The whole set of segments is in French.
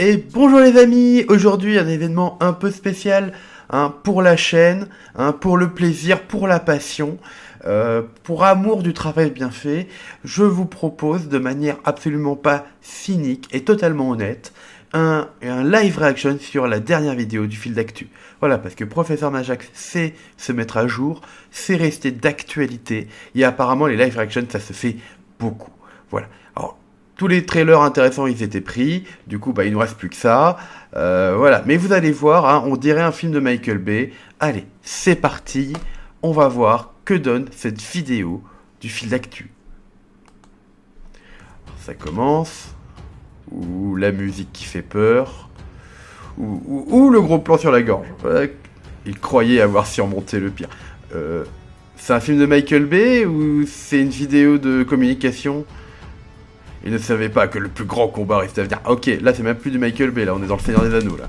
Et bonjour les amis, aujourd'hui un événement un peu spécial pour la chaîne, pour le plaisir, pour la passion, pour amour du travail bien fait. Je vous propose de manière absolument pas cynique et totalement honnête un live reaction sur la dernière vidéo du fil d'actu. Voilà, parce que Professeur Majax sait se mettre à jour, sait rester d'actualité, et apparemment les live reactions ça se fait beaucoup. Voilà. Alors, tous les trailers intéressants ils étaient pris, du coup il nous reste plus que ça. Voilà, mais vous allez voir, on dirait un film de Michael Bay. Allez, c'est parti, on va voir que donne cette vidéo du fil d'actu. Ça commence, ou la musique qui fait peur, ou le gros plan sur la gorge. Il croyait avoir surmonté le pire. C'est un film de Michael Bay ou c'est une vidéo de communication? Il ne savait pas que le plus grand combat restait à venir. Ok, là c'est même plus du Michael Bay, là on est dans le Seigneur des Anneaux là.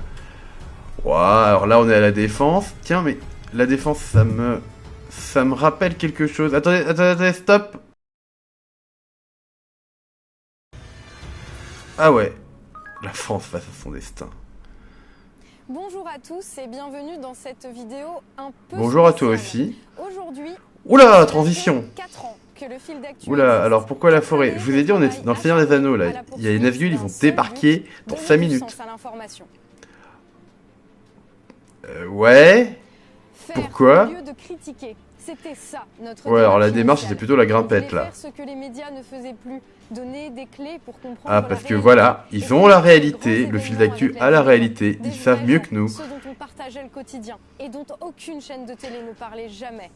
Ouah, alors là on est à la défense. Tiens, mais la défense ça me rappelle quelque chose. Attendez, stop. Ah ouais, la France face à son destin. Bonjour à tous et bienvenue dans cette vidéo un peu Bonjour à toi spéciale. aussi. Aujourd'hui, oula, transition. 4 ans que le fil d'actu Oula, existe. alors pourquoi la forêt? Je vous ai dit, on est dans le Seigneur des Anneaux là. Il y a les Nazgûl, ils vont débarquer dans 5 minutes. Ouais. Pourquoi? Au lieu de critiquer, c'était ça notre ouais, alors la démarche démarche initiale. c'était plutôt la On grimpette voulait là. faire ce que les médias ne faisaient plus, donner des clés pour comprendre Ah, parce la que réalité. voilà, Et ils ont la puis, réalité, des le fil grands d'actu événements a la avec réalité, des ils savent mieux vrais que nous. gens, ceux dont on partageait le quotidien et dont aucune chaîne de télé ne parlait jamais.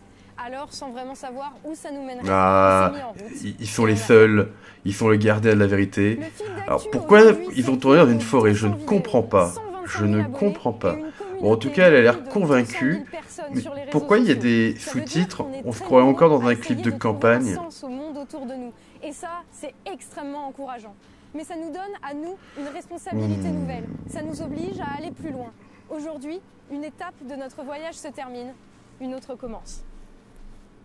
Alors, sans vraiment savoir où ça nous mènerait, Ah, on s'est mis en route. ils sont les seuls, ils sont le gardien de la vérité. Le fil d'actu Alors pourquoi aujourd'hui, ils ont c'est tourné dans une plus de forêt? Je ne 200 comprends vidéos, pas. 125 Je ne 000 abonnés comprends et pas. une Bon, en tout communauté cas, elle a de l'air plus de convaincue. 200 000 personnes Mais sur les réseaux pourquoi il y a sociaux. des Ça veut dire sous-titres? qu'on est On se très croirait nombreux encore dans à un clip essayer de trouver un campagne. sens au monde autour de nous. Et ça, c'est extrêmement encourageant. Mais ça nous donne à nous une responsabilité nouvelle. Ça nous oblige à aller plus loin. Aujourd'hui, une étape de notre voyage se termine, une autre commence.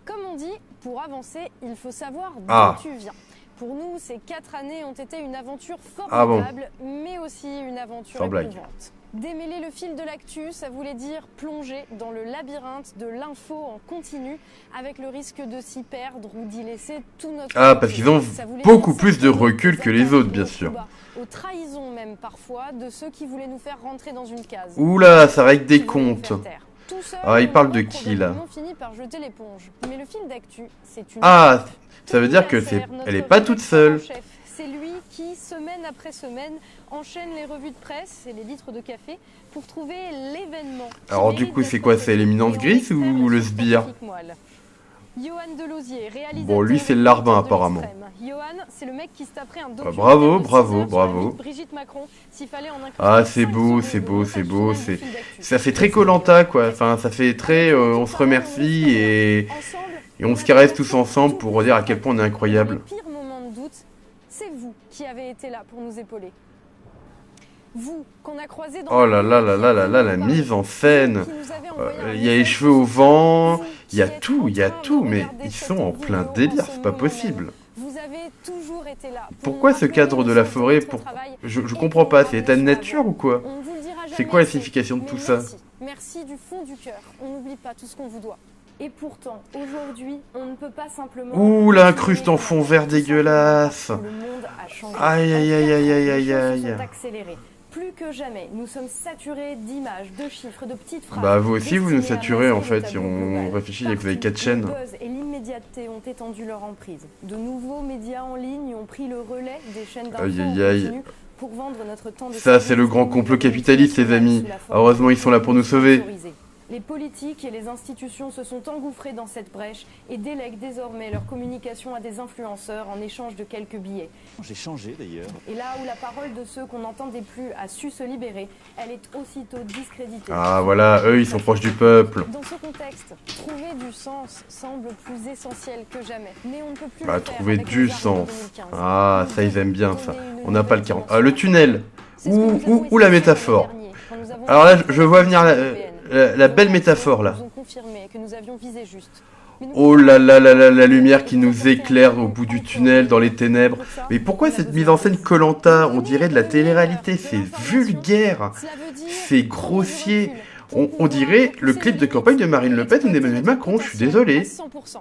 Comme on dit, pour avancer, il faut savoir d'où tu viens. Pour nous, ces 4 années ont été une aventure formidable, mais aussi une aventure éprouvante. Démêler le fil de l'actu, ça voulait dire plonger dans le labyrinthe de l'info en continu, avec le risque de s'y perdre ou d'y laisser tout notre Ah, parce qu'ils ont beaucoup plus de recul que les autres, bien sûr. Aux trahisons même parfois de ceux qui voulaient nous faire rentrer dans une case. Oula, ça règle des comptes. Ah, il parle de qui là? Fini par jeter l'éponge. Mais le fil d'actu, c'est une Ah, ça veut dire que elle est pas toute seule. C'est lui qui, semaine après semaine, enchaîne les revues de presse et les litres de café pour trouver l'événement. Alors du coup, c'est quoi? C'est l'éminence grise ou le sbire? Johan Delosier, réalisateur. Bon, lui c'est le larbin apparemment. Johan, c'est le mec qui se taperait un documentaire bravo, de 6 bravo, heures sur bravo. la vie de Brigitte Macron, s'il fallait en inclure Ah, c'est 5 beau, sur c'est le beau, c'est beau, montage c'est... final du fil d'actu. Ça fait très Koh-Lanta quoi, enfin ça fait très on se remercie et on se caresse tous ensemble pour dire à quel point on est incroyable. Le pire moment de doute, c'est vous qui avez été là pour nous épauler. Vous, qu'on a croisé dans oh là là là là là là, la mise en scène. Il y a les cheveux au vent, il y a tout, mais ils sont en plein délire, c'est pas possible. Vous avez toujours été là. Pourquoi ce cadre de la forêt je comprends pas, c'est l'état de nature ou quoi? C'est quoi la signification de tout ça? Merci du fond du cœur, on n'oublie pas tout ce qu'on vous doit. Et pourtant, aujourd'hui, on ne peut pas simplement... Ouh, l'incruste en fond vert dégueulasse. Aïe aïe aïe aïe aïe aïe aïe. Plus que jamais, nous sommes saturés d'images, de chiffres, de petites phrases. Bah vous aussi vous nous saturez en fait, si on réfléchit, il y a que vous avez 4 chaînes. Le buzz et l'immédiateté ont étendu leur emprise. De nouveaux médias en ligne ont pris le relais des chaînes d'infos continu pour vendre notre temps de... Ça c'est le grand complot capitaliste les amis. Heureusement ils sont là pour nous sauver. Les politiques et les institutions se sont engouffrés dans cette brèche et délèguent désormais leur communication à des influenceurs en échange de quelques billets. J'ai changé d'ailleurs. Et là où la parole de ceux qu'on n'entendait plus a su se libérer, elle est aussitôt discréditée. Ah voilà, eux ils sont proches du peuple. Dans ce contexte, trouver du sens semble plus essentiel que jamais. Mais on ne peut plus trouver du sens. Ah ça ils aiment bien ça. On n'a pas le 40. Ah le tunnel. Ou la métaphore. Alors là je vois venir la belle métaphore là. Mais nous Oh pouvons là là là là, la lumière qui nous nous apporter un éclaire au élément bout du incroyable. tunnel, dans les ténèbres. Pour ça, Mais pourquoi on a cette besoin mise en de scène vous. koh On Venir dirait de la le meilleur télé-réalité, de c'est l'information. vulgaire, Cela veut dire c'est prendre du grossier. recul pour On pouvoir dirait le repousser clip nos de campagne de limites Marine et Le Pen ou exploiter d'Emmanuel notre Macron, je suis potentiel à désolé. 100%.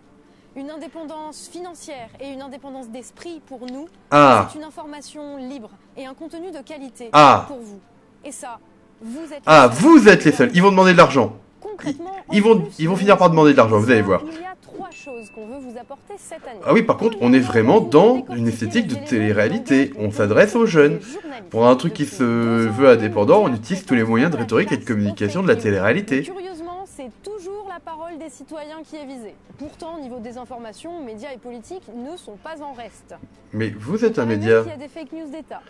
Une indépendance financière et une indépendance d'esprit pour nous, Ah, c'est une information libre et un contenu de qualité ah, pour vous. Et ça, vous êtes les ah, seuls vous à êtes les pouvoir seuls, le ils vont faire. demander de l'argent. Concrètement, Ils vont finir par demander de l'argent, vous allez voir. il y a 3 choses qu'on veut vous apporter cette année. Ah oui, par contre, on est vraiment dans une esthétique de télé-réalité. On s'adresse aux jeunes. Pour un truc qui se veut indépendant, on utilise tous les moyens de rhétorique et de communication de la Mais télé-réalité. curieusement, c'est toujours la parole des citoyens qui est visée. Pourtant, au niveau des informations, médias et politiques ne sont pas en reste. Mais vous êtes un Il paraît même média. qu'il y a des fake news d'État.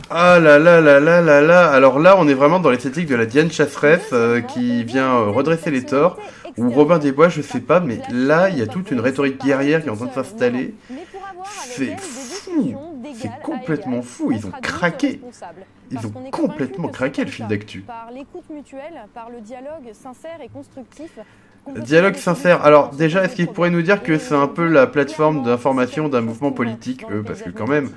Ah là là là là là là. Alors là, on est vraiment dans l'esthétique de la Diane Chasseresse qui vient redresser les torts. Ou Robin des Bois, je sais pas, mais là, il y a toute une rhétorique guerrière qui est en train de s'installer. C'est fou. C'est complètement fou. Ils ont craqué. Ils ont complètement craqué le fil d'actu. Par l'écoute mutuelle, par le dialogue sincère et constructif. Dialogue sincère. Alors déjà, est-ce qu'ils pourraient nous dire que c'est un peu la plateforme d'information d'un mouvement politique, eux, parce que quand même...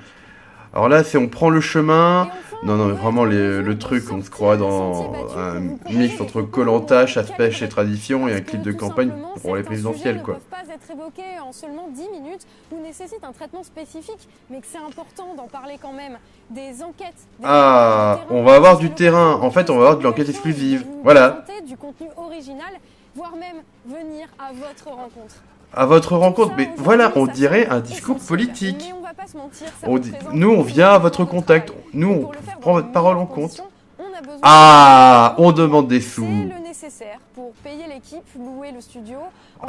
Alors là, c'est on prend le chemin. Non, non, mais vraiment, le truc, on se croit dans un mix entre koh chasse pêche et tradition et un clip de campagne pour les présidentielles, quoi. Ne peuvent pas être évoqués en seulement 10 minutes ou nécessitent un traitement spécifique, mais que c'est important d'en parler quand même. Des enquêtes. Ah, on va avoir du terrain. En fait, on va avoir de l'enquête exclusive. Voilà. Du contenu original, voire même venir à votre rencontre. À votre rencontre, mais voilà, on dirait un discours politique. Mais on va pas se mentir, ça Nous, on vient à votre contact. Nous, on pour le faire prend dans votre les parole en meilleures compte. conditions, on a besoin Ah, de- on demande des sous. C'est le nécessaire pour payer l'équipe, louer le studio.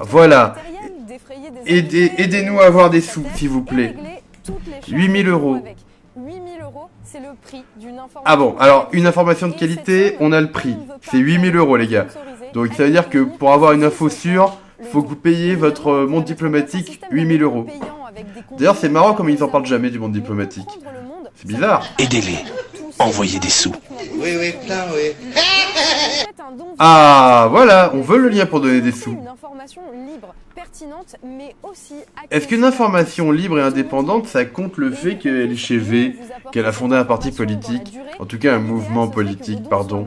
Voilà. Aidez-nous à avoir des sous, s'il vous plaît. 8 000 euros. 8 000 euros, c'est le prix d'une information. Ah bon, alors une information de qualité, on a le prix. C'est 8 000 euros, les gars. Donc ça veut dire que pour avoir une info sûre, faut que vous payiez votre monde diplomatique 8 000 euros. D'ailleurs, c'est marrant comme ils en parlent jamais du monde diplomatique. C'est bizarre. Aidez-les. Envoyez des sous. Oui, oui, plein, oui. Ah, voilà, on veut le lien pour donner des sous. Une information libre, pertinente, mais aussi Est-ce qu'une information libre et indépendante, ça compte le fait qu'elle est chez V, qu'elle a fondé un parti politique, en tout cas un mouvement politique, pardon.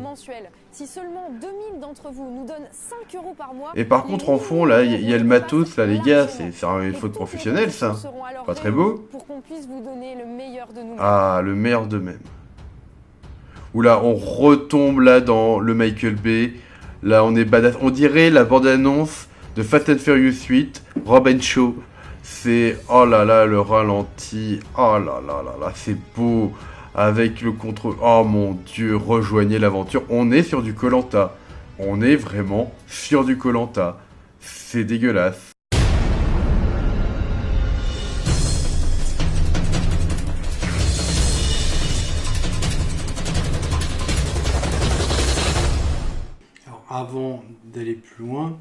Si seulement 2000 d'entre vous nous donnent 5 euros par mois, Et par contre, en fond, là, il y a le matos, là, les gars, c'est une faute professionnelle, ça. Pas très beau. Pour qu'on puisse vous donner le meilleur de nous. Ah, le meilleur d'eux-mêmes. Oula, on retombe là dans le Michael Bay. Là, on est badass. On dirait la bande-annonce de Fast and Furious 8, Rob and Shaw. C'est, oh là là, le ralenti. Oh là là là là, c'est beau. Avec le contrôle. Oh mon dieu, rejoignez l'aventure. On est sur du koh. On est vraiment sur du koh. C'est dégueulasse. Alors, avant d'aller plus loin,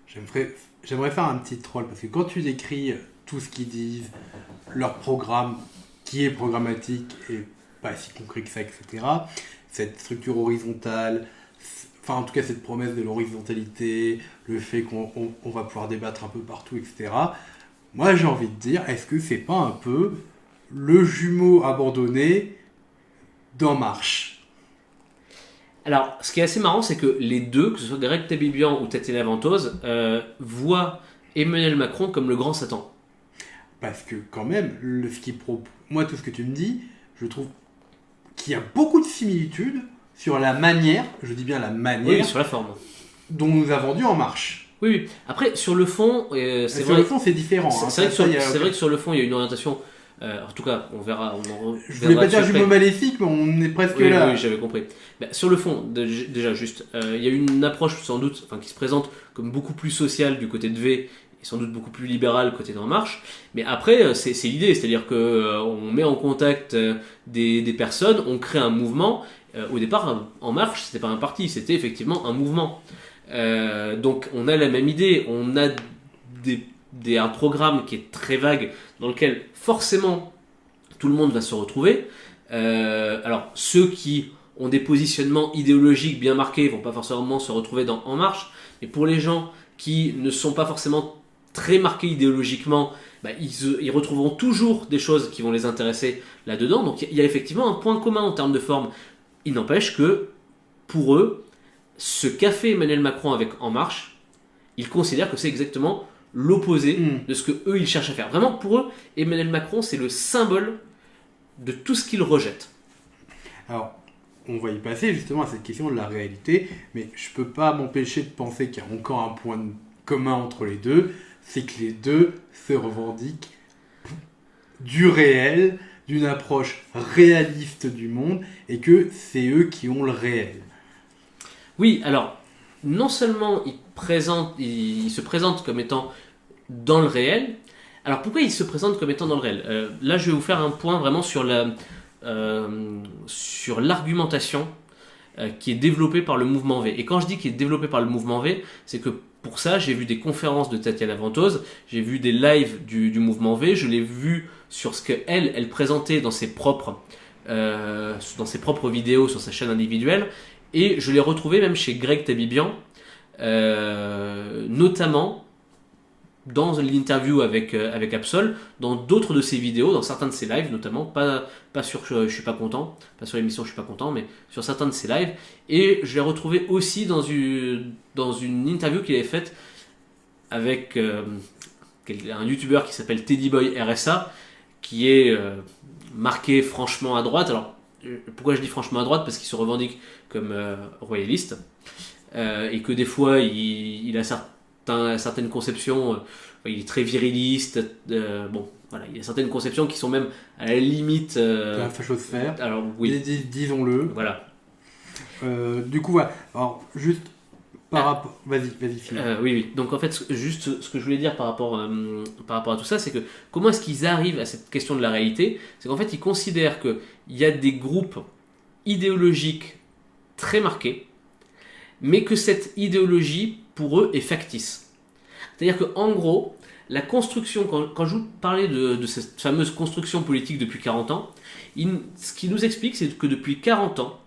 j'aimerais faire un petit troll, parce que quand tu décris tout ce qu'ils disent, leur programme, qui est programmatique et pas si concret que ça, etc., cette structure horizontale, enfin en tout cas cette promesse de l'horizontalité, le fait qu'on va pouvoir débattre un peu partout, etc., moi j'ai envie de dire, est-ce que c'est pas un peu le jumeau abandonné d'En Marche ? Alors, ce qui est assez marrant, c'est que les deux, que ce soit Greg Tabibian ou Tatiana Ventose, voient Emmanuel Macron comme le grand Satan. Parce que quand même, moi tout ce que tu me dis, je trouve qu'il y a beaucoup de similitudes sur la manière, je dis bien la manière, Oui, sur la forme. dont nous a vendu En Marche. Oui, oui. Après, sur le fond, c'est Sur vrai. le fond, c'est différent. hein. C'est vrai, Ça, il y a- c'est vrai que sur le fond, il y a une orientation. En tout cas, on verra. Je voulais pas dire jumeau maléfique, mais on est presque Oui, là. oui, j'avais compris. Sur le fond, déjà juste, il y a une approche sans doute, enfin, qui se présente comme beaucoup plus sociale du côté de V et sans doute beaucoup plus libérale côté d'En Marche. Mais après, c'est l'idée, c'est-à-dire que on met en contact des personnes, on crée un mouvement. Au départ, En Marche, c'était pas un parti, c'était effectivement un mouvement. Donc, on a la même idée, on a un programme qui est très vague, dans lequel forcément tout le monde va se retrouver. Alors, ceux qui ont des positionnements idéologiques bien marqués vont pas forcément se retrouver dans En Marche, mais pour les gens qui ne sont pas forcément très marqués idéologiquement, ils retrouveront toujours des choses qui vont les intéresser là-dedans. Donc il y a effectivement un point commun en termes de forme. Il n'empêche que, pour eux, ce qu'a fait Emmanuel Macron avec En Marche, ils considèrent que c'est exactement l'opposé de ce que eux ils cherchent à faire. Vraiment, pour eux, Emmanuel Macron, c'est le symbole de tout ce qu'ils rejettent. Alors, on va y passer justement à cette question de la réalité, mais je peux pas m'empêcher de penser qu'il y a encore un point commun entre les deux, c'est que les deux se revendiquent du réel, d'une approche réaliste du monde, et que c'est eux qui ont le réel. Oui, alors, non seulement ils se présentent comme étant dans le réel. Alors pourquoi ils se présentent comme étant dans le réel ? Là, je vais vous faire un point vraiment sur l'argumentation qui est développée par le mouvement V. Et quand je dis qu'il est développé par le mouvement V, c'est que pour ça, j'ai vu des conférences de Tatiana Ventose, j'ai vu des lives du mouvement V, je l'ai vu sur ce qu'elle présentait dans ses propres vidéos sur sa chaîne individuelle, et je l'ai retrouvé même chez Greg Tabibian, notamment dans l'interview avec Absol, dans d'autres de ses vidéos, dans certains de ses lives notamment, pas sur Je suis pas content, pas sur l'émission Je suis pas content, mais sur certains de ses lives. Et je l'ai retrouvé aussi dans une interview qu'il avait faite avec un youtubeur qui s'appelle Teddyboy RSA, qui est marqué franchement à droite. Alors pourquoi je dis franchement à droite ? Parce qu'il se revendique comme royaliste, et que des fois il a certaines conceptions, il est très viriliste, bon, voilà, il y a certaines conceptions qui sont même à la limite de la fachosphère. Alors oui, disons-le. Voilà. Du coup, voilà. Alors juste par rapport, vas-y, Philippe. Oui. Donc en fait, juste ce que je voulais dire par rapport à tout ça, c'est que comment est-ce qu'ils arrivent à cette question de la réalité ? C'est qu'en fait, ils considèrent qu'il y a des groupes idéologiques très marqués, mais que cette idéologie, pour eux, est factice. C'est-à-dire qu'en gros, la construction, quand je vous parlais de cette fameuse construction politique depuis 40 ans, ce qu'il nous explique, c'est que depuis 40 ans,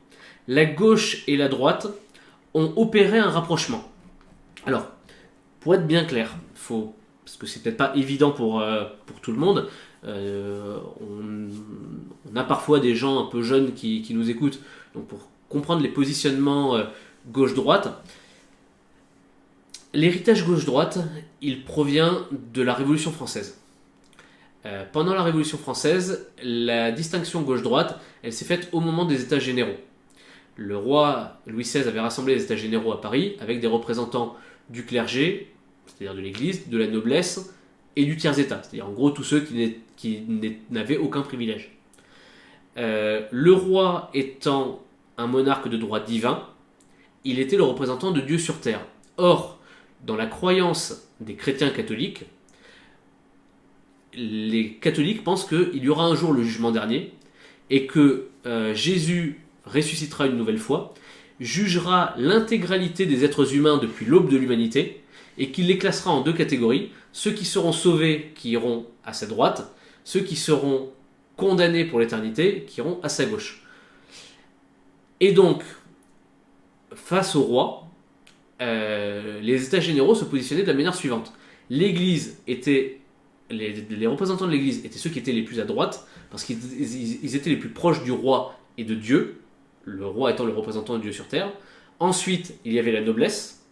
la gauche et la droite ont opéré un rapprochement. Alors, pour être bien clair, parce que c'est peut-être pas évident pour tout le monde, on a parfois des gens un peu jeunes qui nous écoutent, donc pour comprendre les positionnements gauche-droite, l'héritage gauche-droite, il provient de la Révolution française. Pendant la Révolution française, la distinction gauche-droite, elle s'est faite au moment des États généraux. Le roi Louis XVI avait rassemblé les États généraux à Paris avec des représentants du clergé, c'est-à-dire de l'Église, de la noblesse et du tiers-État, c'est-à-dire en gros tous ceux qui n'avaient aucun privilège. Le roi étant un monarque de droit divin, il était le représentant de Dieu sur terre. Or, dans la croyance des chrétiens catholiques, les catholiques pensent qu'il y aura un jour le jugement dernier et que Jésus ressuscitera une nouvelle fois, jugera l'intégralité des êtres humains depuis l'aube de l'humanité et qu'il les classera en deux catégories, ceux qui seront sauvés qui iront à sa droite, ceux qui seront condamnés pour l'éternité qui iront à sa gauche. Et donc, face au roi, les États généraux se positionnaient de la manière suivante. L'Église était, les représentants de l'Église étaient ceux qui étaient les plus à droite, parce qu'ils étaient les plus proches du roi et de Dieu, le roi étant le représentant de Dieu sur terre. Ensuite, il y avait la noblesse,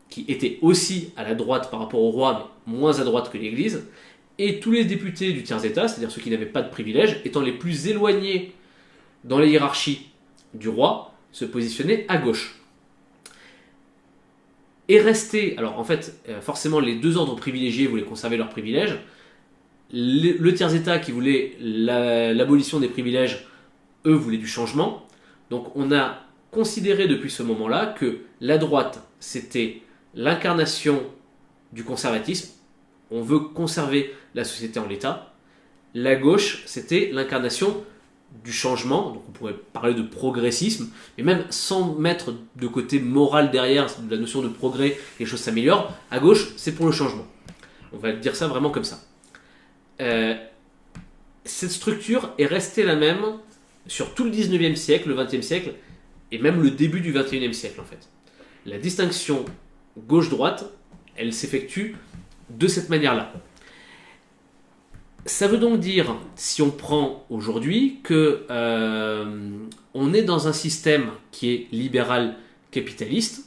qui était aussi à la droite par rapport au roi, mais moins à droite que l'Église, et tous les députés du tiers-État, c'est-à-dire ceux qui n'avaient pas de privilèges, étant les plus éloignés dans la hiérarchie du roi, se positionnaient à gauche. Et rester, alors en fait, forcément les deux ordres privilégiés voulaient conserver leurs privilèges, le tiers-État qui voulait l'abolition des privilèges, eux voulaient du changement. Donc on a considéré depuis ce moment-là que la droite, c'était l'incarnation du conservatisme, on veut conserver la société en l'état. La gauche, c'était l'incarnation du changement, donc on pourrait parler de progressisme, mais même sans mettre de côté moral derrière la notion de progrès, les choses s'améliorent. À gauche, c'est pour le changement. On va dire ça vraiment comme ça. Cette structure est restée la même sur tout le 19e siècle, le 20e siècle, et même le début du 21e siècle en fait. La distinction gauche-droite, elle s'effectue de cette manière-là. Ça veut donc dire, si on prend aujourd'hui, que on est dans un système qui est libéral capitaliste.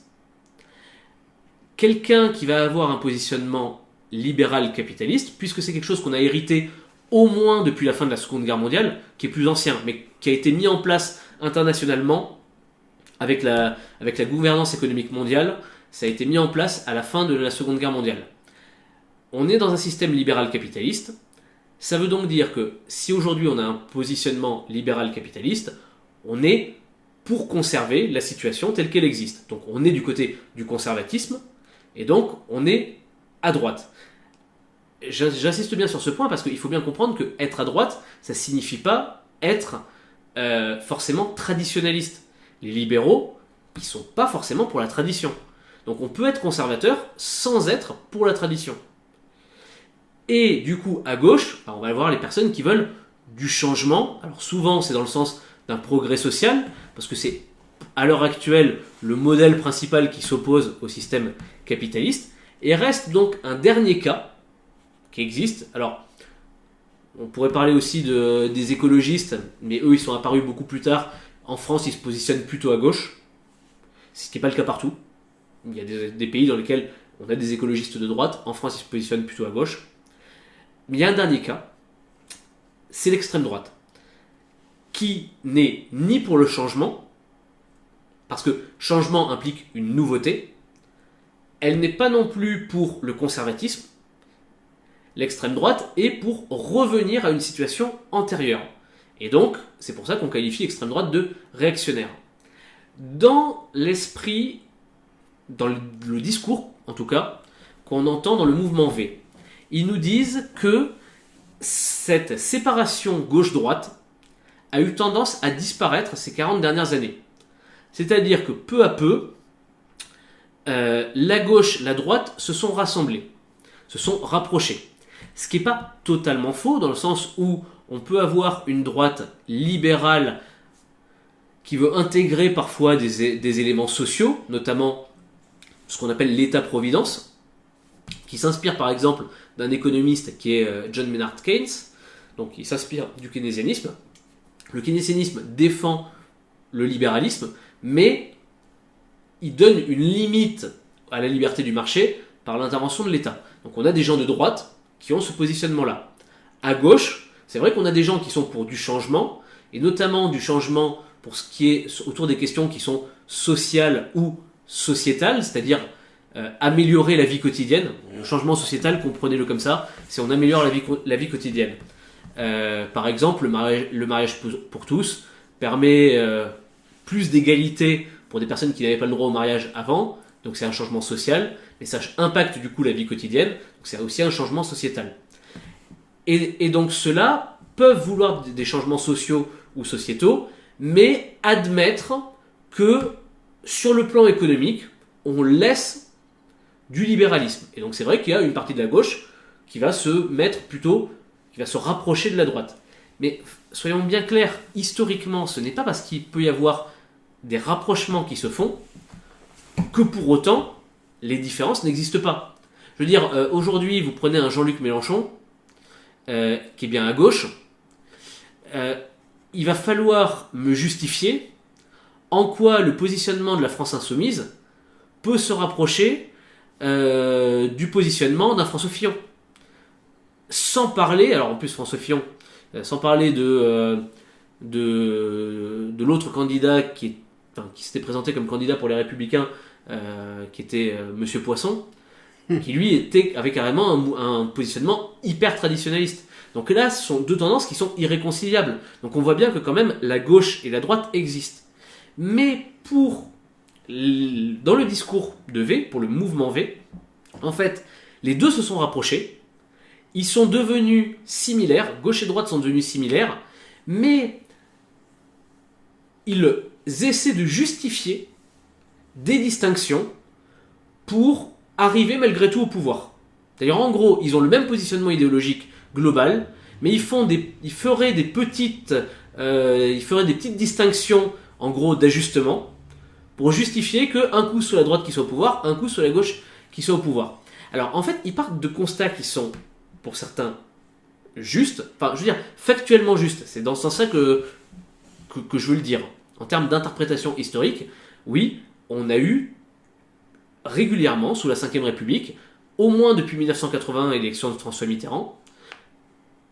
Quelqu'un qui va avoir un positionnement libéral capitaliste, puisque c'est quelque chose qu'on a hérité au moins depuis la fin de la Seconde Guerre mondiale, qui est plus ancien, mais qui a été mis en place internationalement avec la gouvernance économique mondiale. Ça a été mis en place à la fin de la Seconde Guerre mondiale. On est dans un système libéral capitaliste. Ça veut donc dire que si aujourd'hui on a un positionnement libéral capitaliste, on est pour conserver la situation telle qu'elle existe. Donc on est du côté du conservatisme, et donc on est à droite. J'insiste bien sur ce point parce qu'il faut bien comprendre que être à droite, ça ne signifie pas être forcément traditionnaliste. Les libéraux, ils ne sont pas forcément pour la tradition. Donc on peut être conservateur sans être pour la tradition. Et du coup, à gauche, on va voir les personnes qui veulent du changement. Alors souvent, c'est dans le sens d'un progrès social, parce que c'est à l'heure actuelle le modèle principal qui s'oppose au système capitaliste. Et reste donc un dernier cas qui existe. Alors, on pourrait parler aussi des écologistes, mais eux, ils sont apparus beaucoup plus tard. En France, ils se positionnent plutôt à gauche, ce qui n'est pas le cas partout. Il y a des pays dans lesquels on a des écologistes de droite. En France, ils se positionnent plutôt à gauche. Mais il y a un dernier cas, c'est l'extrême droite, qui n'est ni pour le changement, parce que changement implique une nouveauté, elle n'est pas non plus pour le conservatisme. L'extrême droite est pour revenir à une situation antérieure. Et donc, c'est pour ça qu'on qualifie l'extrême droite de réactionnaire. Dans l'esprit, dans le discours, en tout cas, qu'on entend dans le mouvement V, ils nous disent que cette séparation gauche-droite a eu tendance à disparaître ces 40 dernières années. C'est-à-dire que peu à peu, la gauche, la droite se sont rassemblées, se sont rapprochées. Ce qui n'est pas totalement faux, dans le sens où on peut avoir une droite libérale qui veut intégrer parfois des éléments sociaux, notamment ce qu'on appelle l'État-providence, qui s'inspire par exemple d'un économiste qui est John Maynard Keynes. Donc il s'inspire du keynésianisme. Le keynésianisme défend le libéralisme, mais il donne une limite à la liberté du marché par l'intervention de l'État. Donc on a des gens de droite qui ont ce positionnement-là. À gauche, c'est vrai qu'on a des gens qui sont pour du changement, et notamment du changement pour ce qui est autour des questions qui sont sociales ou sociétales, c'est-à-dire améliorer la vie quotidienne. Le changement sociétal, comprenez-le comme ça, c'est on améliore la vie quotidienne. Par exemple, le mariage pour tous permet plus d'égalité pour des personnes qui n'avaient pas le droit au mariage avant, donc c'est un changement social, mais ça impacte du coup la vie quotidienne, donc c'est aussi un changement sociétal. Et donc ceux-là peuvent vouloir des changements sociaux ou sociétaux, mais admettre que sur le plan économique, on laisse du libéralisme. Et donc c'est vrai qu'il y a une partie de la gauche qui va se mettre plutôt, qui va se rapprocher de la droite. Mais soyons bien clairs, historiquement, ce n'est pas parce qu'il peut y avoir des rapprochements qui se font que pour autant les différences n'existent pas. Je veux dire, aujourd'hui, vous prenez un Jean-Luc Mélenchon, qui est bien à gauche, il va falloir me justifier en quoi le positionnement de la France insoumise peut se rapprocher du positionnement d'un François Fillon. Sans parler, alors en plus François Fillon, sans parler de l'autre candidat qui s'était présenté comme candidat pour les Républicains, qui était Monsieur Poisson, qui lui avait carrément un positionnement hyper traditionnaliste. Donc là, ce sont deux tendances qui sont irréconciliables. Donc on voit bien que quand même la gauche et la droite existent. Mais dans le discours de V, pour le mouvement V, en fait, les deux se sont rapprochés. Ils sont devenus similaires, gauche et droite sont devenus similaires, mais ils essaient de justifier des distinctions pour arriver malgré tout au pouvoir. D'ailleurs, en gros, ils ont le même positionnement idéologique global, mais ils feraient des petites distinctions, en gros, d'ajustement, pour justifier qu'un coup soit la droite qui soit au pouvoir, un coup soit la gauche qui soit au pouvoir. Alors en fait, ils partent de constats qui sont, pour certains, justes, enfin je veux dire factuellement justes, c'est dans ce sens-là que je veux le dire. En termes d'interprétation historique, oui, on a eu régulièrement, sous la Ve République, au moins depuis 1981 et l'élection de François Mitterrand,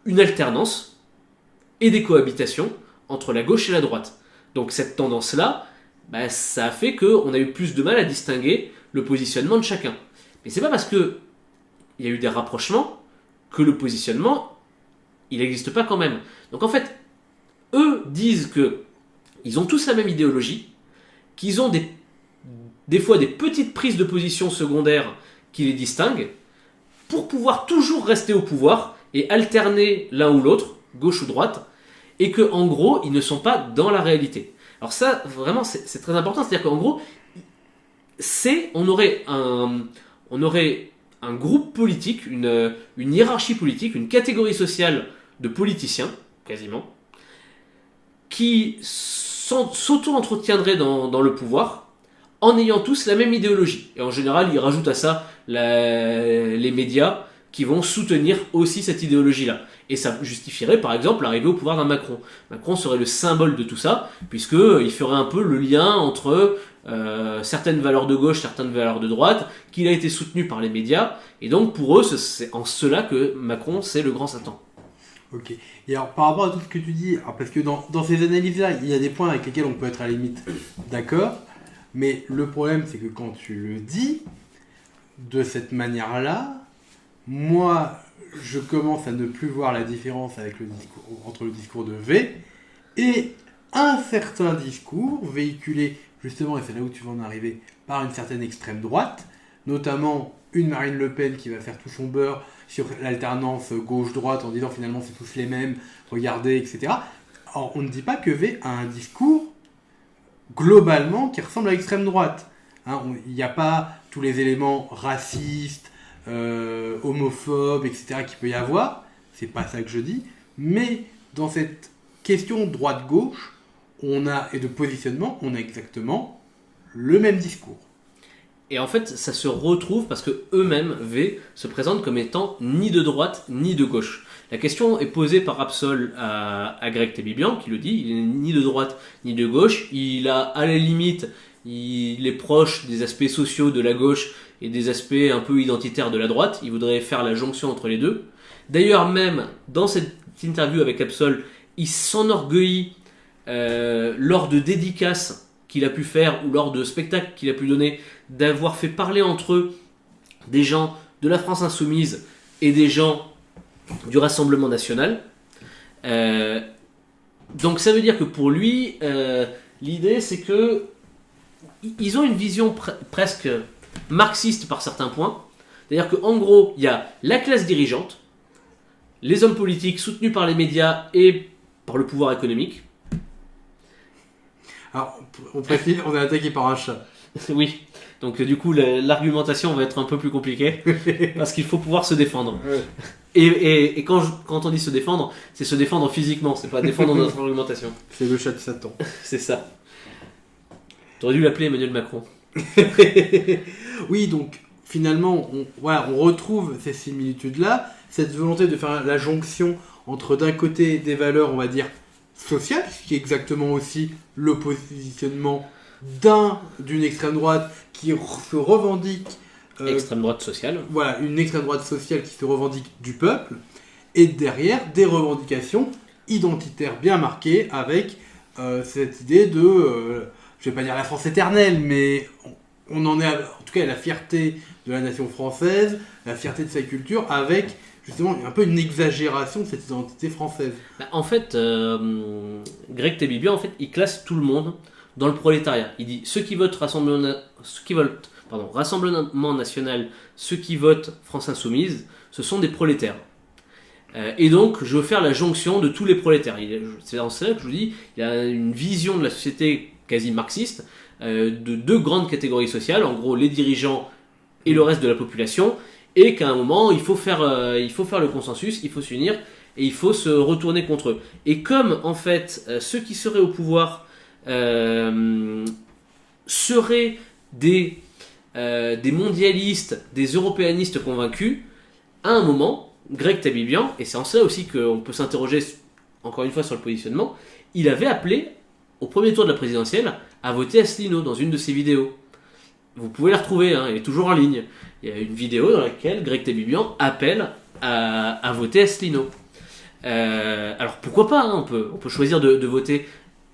une alternance et des cohabitations entre la gauche et la droite. Donc cette tendance-là, ça a fait qu'on a eu plus de mal à distinguer le positionnement de chacun. Mais c'est pas parce qu'il y a eu des rapprochements que le positionnement, il n'existe pas quand même. Donc en fait, eux disent qu'ils ont tous la même idéologie, qu'ils ont des fois des petites prises de position secondaires qui les distinguent, pour pouvoir toujours rester au pouvoir et alterner l'un ou l'autre, gauche ou droite, et que en gros, ils ne sont pas dans la réalité. Alors ça, vraiment, c'est très important, c'est-à-dire qu'en gros, on aurait un groupe politique, une hiérarchie politique, une catégorie sociale de politiciens, quasiment, qui s'auto-entretiendraient dans le pouvoir, en ayant tous la même idéologie. Et en général, ils rajoutent à ça les médias qui vont soutenir aussi cette idéologie-là. Et ça justifierait, par exemple, l'arrivée au pouvoir d'un Macron. Macron serait le symbole de tout ça, puisqu'il ferait un peu le lien entre certaines valeurs de gauche, certaines valeurs de droite, qu'il a été soutenu par les médias, et donc pour eux, c'est en cela que Macron, c'est le grand Satan. Ok. Et alors, par rapport à tout ce que tu dis, alors, parce que dans ces analyses-là, il y a des points avec lesquels on peut être à la limite d'accord, mais le problème, c'est que quand tu le dis de cette manière-là, moi, je commence à ne plus voir la différence avec entre le discours de V et un certain discours véhiculé, justement, et c'est là où tu vas en arriver, par une certaine extrême droite, notamment une Marine Le Pen qui va faire tout son beurre sur l'alternance gauche-droite en disant finalement c'est tous les mêmes, regardez, etc. Alors, on ne dit pas que V a un discours globalement qui ressemble à l'extrême droite. Il n'y a pas tous les éléments racistes, homophobes, etc. qu'il peut y avoir. C'est pas ça que je dis. Mais dans cette question droite-gauche, et de positionnement, on a exactement le même discours. Et en fait, ça se retrouve parce que eux-mêmes, V, se présentent comme étant ni de droite ni de gauche. La question est posée par Absol à Greg Tébibian, qui le dit, il n'est ni de droite ni de gauche. Il a, à la limite, il est proche des aspects sociaux de la gauche et des aspects un peu identitaires de la droite. Il voudrait faire la jonction entre les deux. D'ailleurs, même dans cette interview avec Absol, il s'enorgueillit lors de dédicaces qu'il a pu faire ou lors de spectacles qu'il a pu donner, d'avoir fait parler entre eux des gens de la France Insoumise et des gens du Rassemblement National. Donc ça veut dire que pour lui, l'idée c'est que ils ont une vision presque marxiste par certains points. C'est-à-dire qu'en gros, il y a la classe dirigeante, les hommes politiques soutenus par les médias et par le pouvoir économique. Alors, on précise, on est attaqué par un chat. Oui, donc du coup l'argumentation va être un peu plus compliquée parce qu'il faut pouvoir se défendre. Ouais. Et quand on dit se défendre, c'est se défendre physiquement, c'est pas défendre notre argumentation. C'est le chat de Satan. C'est ça. T'aurais dû l'appeler Emmanuel Macron. Oui, donc finalement, on retrouve ces similitudes-là, cette volonté de faire la jonction entre d'un côté des valeurs, on va dire, sociales, ce qui est exactement aussi le positionnement d'une extrême droite qui se revendique... Extrême droite sociale. Voilà, une extrême droite sociale qui se revendique du peuple, et derrière, des revendications identitaires bien marquées avec cette idée de... je vais pas dire la France éternelle, mais on en est en tout cas à la fierté de la nation française, la fierté de sa culture, avec justement un peu une exagération de cette identité française. En fait, Greg Tébibian, en fait, il classe tout le monde dans le prolétariat. Il dit ceux qui votent Rassemblement National, ceux qui votent France Insoumise, ce sont des prolétaires. Et donc, je veux faire la jonction de tous les prolétaires. C'est dans cela que je vous dis, il a une vision de la société quasi marxiste, de deux grandes catégories sociales, en gros les dirigeants et le reste de la population, et qu'à un moment il faut faire le consensus, il faut s'unir et il faut se retourner contre eux. Et comme en fait ceux qui seraient au pouvoir seraient des mondialistes, des européanistes convaincus, à un moment, Greg Tabibian, et c'est en cela aussi qu'on peut s'interroger encore une fois sur le positionnement, il avait appelé au premier tour de la présidentielle à voter Asselineau dans une de ses vidéos. Vous pouvez la retrouver, hein, elle est toujours en ligne. Il y a une vidéo dans laquelle Greg Tabibian appelle à voter Asselineau. Alors pourquoi pas, hein, on peut choisir de voter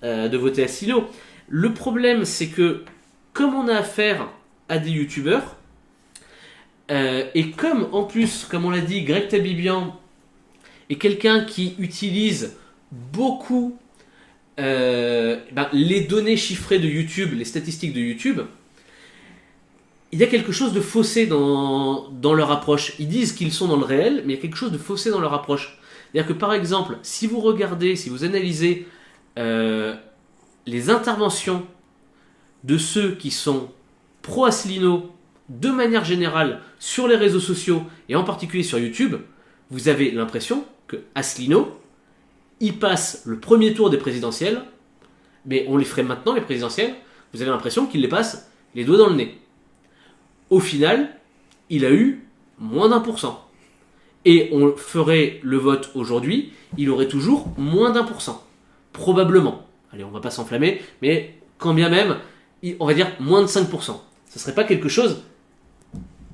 Asselineau. Le problème, c'est que comme on a affaire à des youtubeurs, et comme en plus, comme on l'a dit, Greg Tabibian est quelqu'un qui utilise beaucoup les données chiffrées de YouTube, les statistiques de YouTube, il y a quelque chose de faussé dans leur approche. Ils disent qu'ils sont dans le réel, mais il y a quelque chose de faussé dans leur approche. C'est-à-dire que par exemple, si vous regardez, si vous analysez les interventions de ceux qui sont pro-Asselineau de manière générale sur les réseaux sociaux et en particulier sur YouTube, vous avez l'impression que Asselineau, il passe le premier tour des présidentielles, mais on les ferait maintenant les présidentielles, vous avez l'impression qu'il les passe les doigts dans le nez. Au final, il a eu moins d'1%. Et on ferait le vote aujourd'hui, il aurait toujours moins d'1%. Probablement. Allez, on va pas s'enflammer, mais quand bien même, on va dire moins de 5%. Ce serait pas quelque chose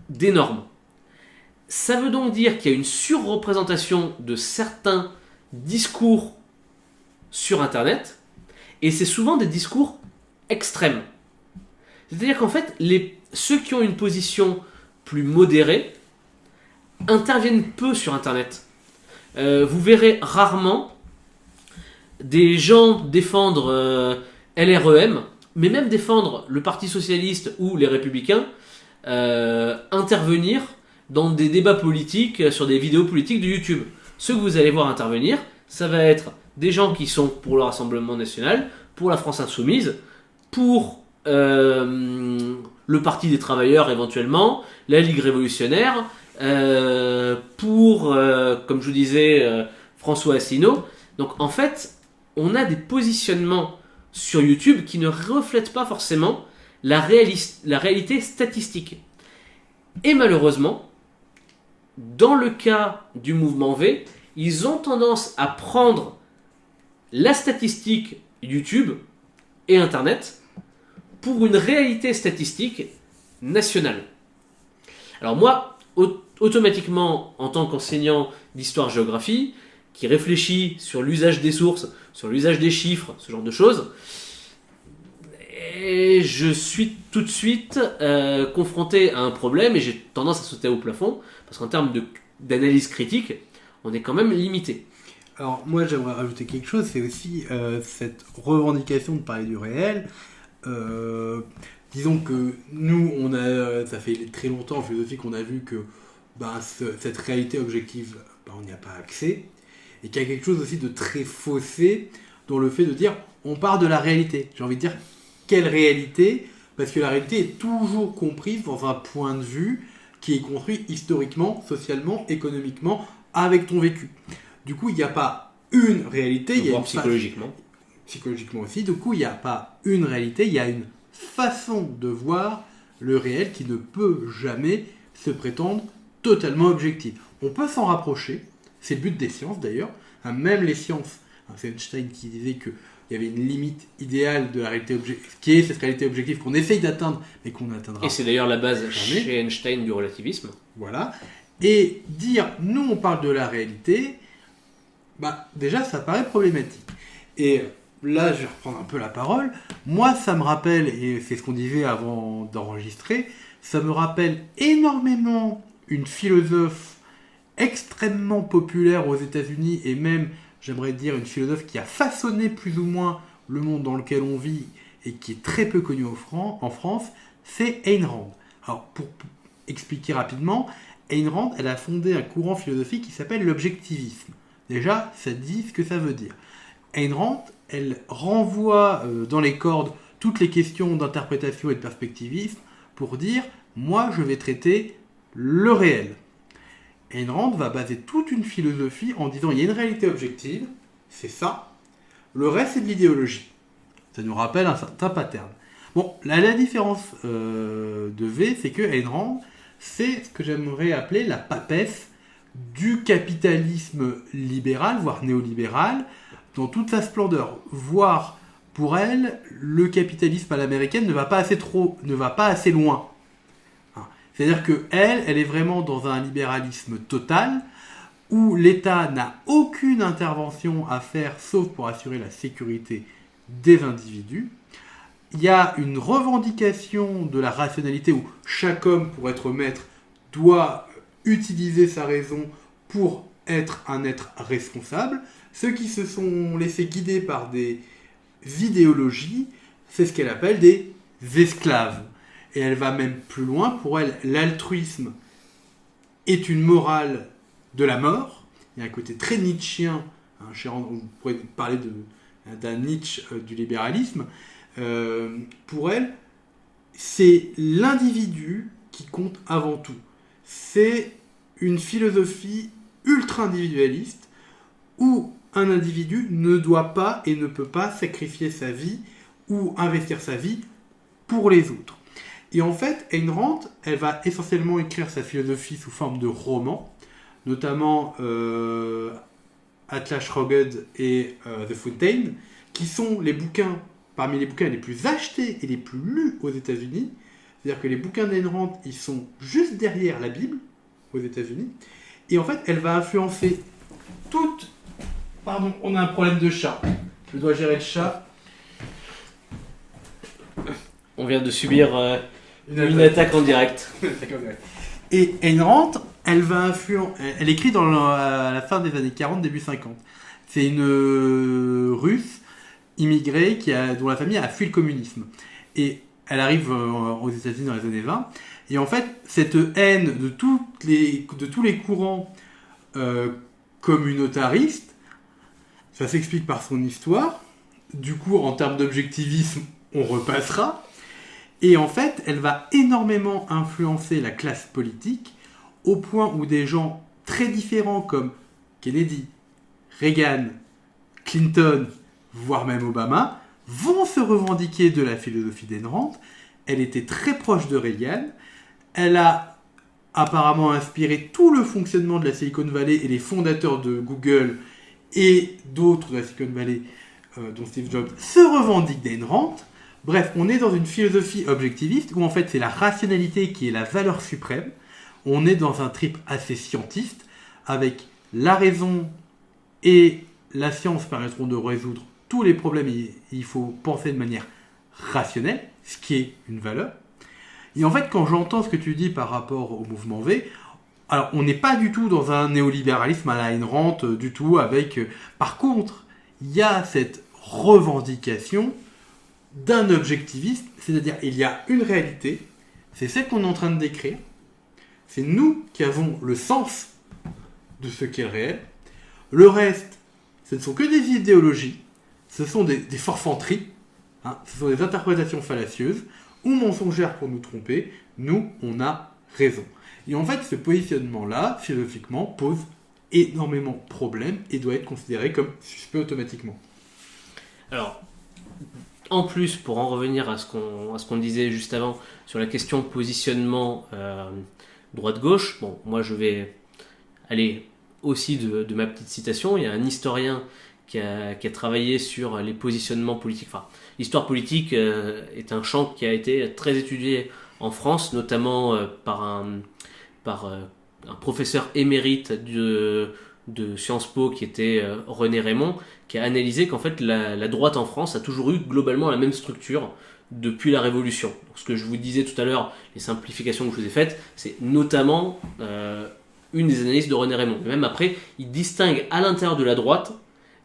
d'énorme. Ça veut donc dire qu'il y a une surreprésentation de certains discours sur Internet, et c'est souvent des discours extrêmes. C'est-à-dire qu'en fait, ceux qui ont une position plus modérée interviennent peu sur Internet. Vous verrez rarement des gens défendre LREM, mais même défendre le Parti Socialiste ou les Républicains, intervenir dans des débats politiques, sur des vidéos politiques de YouTube. Ceux que vous allez voir intervenir, ça va être des gens qui sont pour le Rassemblement National, pour la France Insoumise, pour le Parti des Travailleurs éventuellement, la Ligue Révolutionnaire, pour, comme je vous disais, François Asselineau. Donc en fait, on a des positionnements sur YouTube qui ne reflètent pas forcément la réalité statistique. Et malheureusement, dans le cas du mouvement V, ils ont tendance à prendre la statistique YouTube et Internet pour une réalité statistique nationale. Alors moi, automatiquement, en tant qu'enseignant d'histoire-géographie, qui réfléchit sur l'usage des sources, sur l'usage des chiffres, ce genre de choses, et je suis tout de suite confronté à un problème et j'ai tendance à sauter au plafond, parce qu'en termes d'analyse critique, on est quand même limité. Alors moi j'aimerais rajouter quelque chose, c'est aussi cette revendication de parler du réel. Disons que nous, ça fait très longtemps en philosophie qu'on a vu que cette réalité objective, on n'y a pas accès, et qu'il y a quelque chose aussi de très faussé dans le fait de dire on part de la réalité. J'ai envie de dire quelle réalité, parce que la réalité est toujours comprise dans un point de vue qui est construit historiquement, socialement, économiquement, avec ton vécu. Du coup, il n'y a pas une réalité, il y a psychologiquement. Psychologiquement aussi. Du coup, il n'y a pas une réalité, il y a une façon de voir le réel qui ne peut jamais se prétendre totalement objectif. On peut s'en rapprocher, c'est le but des sciences d'ailleurs, même les sciences. C'est Einstein qui disait qu'il y avait une limite idéale de la réalité objective, qui est cette réalité objective qu'on essaye d'atteindre, mais qu'on n'atteindra pas. Et c'est d'ailleurs la base chez Einstein du relativisme. Voilà. Et dire, nous on parle de la réalité, déjà ça paraît problématique. Et là je vais reprendre un peu la parole. Moi ça me rappelle, et c'est ce qu'on disait avant d'enregistrer, ça me rappelle énormément une philosophe extrêmement populaire aux États-Unis, et même, j'aimerais dire, une philosophe qui a façonné plus ou moins le monde dans lequel on vit et qui est très peu connue en France, c'est Ayn Rand. Alors, pour expliquer rapidement, Ayn Rand, elle a fondé un courant philosophique qui s'appelle l'objectivisme. Déjà, ça dit ce que ça veut dire. Ayn Rand, elle renvoie dans les cordes toutes les questions d'interprétation et de perspectivisme pour dire « moi, je vais traiter le réel ». Ayn Rand va baser toute une philosophie en disant il y a une réalité objective, c'est ça, le reste c'est de l'idéologie. Ça nous rappelle un certain pattern. Bon, la différence de V, c'est que Ayn Rand, c'est ce que j'aimerais appeler la papesse du capitalisme libéral, voire néolibéral, dans toute sa splendeur. Voire, pour elle, le capitalisme à l'américaine ne va pas assez loin. Hein. C'est-à-dire que elle est vraiment dans un libéralisme total, où l'État n'a aucune intervention à faire, sauf pour assurer la sécurité des individus. Il y a une revendication de la rationalité où chaque homme, pour être maître, doit utiliser sa raison pour être un être responsable. Ceux qui se sont laissés guider par des idéologies, c'est ce qu'elle appelle des esclaves. Et elle va même plus loin. Pour elle, l'altruisme est une morale de la mort. Il y a un côté très nietzschéen. On pourrait parler d'un Nietzsche du libéralisme. Pour elle, c'est l'individu qui compte avant tout. C'est une philosophie ultra-individualiste où un individu ne doit pas et ne peut pas sacrifier sa vie ou investir sa vie pour les autres. Et en fait, Ayn Rand, elle va essentiellement écrire sa philosophie sous forme de romans, notamment Atlas Shrugged et The Fountain, qui sont parmi les bouquins les plus achetés et les plus lus aux États-Unis. C'est-à-dire que les bouquins d'Ayn Rand, ils sont juste derrière la Bible aux États-Unis. Et en fait, elle va influencer toute... Pardon, on a un problème de chat. Je dois gérer le chat. On vient de subir une attaque en direct. Et Ayn Rand, elle écrit à la fin des années 40, début 50. C'est une Russe immigrée dont la famille a fui le communisme. Et elle arrive aux États-Unis dans les années 20. Et en fait, cette haine de tous les courants communautaristes, ça s'explique par son histoire. Du coup, en termes d'objectivisme, on repassera. Et en fait, elle va énormément influencer la classe politique, au point où des gens très différents comme Kennedy, Reagan, Clinton, voire même Obama, vont se revendiquer de la philosophie d'Ayn Rand. Elle était très proche de Reagan. Elle a apparemment inspiré tout le fonctionnement de la Silicon Valley et les fondateurs de Google et d'autres de la Silicon Valley, dont Steve Jobs, se revendiquent d'Ayn Rand. Bref, on est dans une philosophie objectiviste où en fait c'est la rationalité qui est la valeur suprême. On est dans un trip assez scientiste avec la raison et la science permettront de résoudre tous les problèmes. Il faut penser de manière rationnelle, ce qui est une valeur. Et en fait, quand j'entends ce que tu dis par rapport au mouvement V, alors on n'est pas du tout dans un néolibéralisme à la Ayn Rand, du tout, avec... Par contre, il y a cette revendication d'un objectivisme, c'est-à-dire il y a une réalité, c'est celle qu'on est en train de décrire, c'est nous qui avons le sens de ce qui est réel, le reste, ce ne sont que des idéologies, ce sont des forfanteries, hein, ce sont des interprétations fallacieuses ou mensongères pour nous tromper, nous, on a raison. Et en fait, ce positionnement-là, philosophiquement, pose énormément de problèmes et doit être considéré comme suspect automatiquement. Alors, en plus, pour en revenir à ce qu'on disait juste avant sur la question positionnement droite-gauche, bon, moi je vais aller aussi de ma petite citation. Il y a un historien qui a travaillé sur les positionnements politiques. Enfin, l'histoire politique est un champ qui a été très étudié en France, notamment par un professeur émérite de Sciences Po qui était René Raymond, qui a analysé qu'en fait la droite en France a toujours eu globalement la même structure depuis la Révolution. Donc, ce que je vous disais tout à l'heure, les simplifications que je vous ai faites, c'est notamment une des analyses de René Raymond. Mais même après, il distingue à l'intérieur de la droite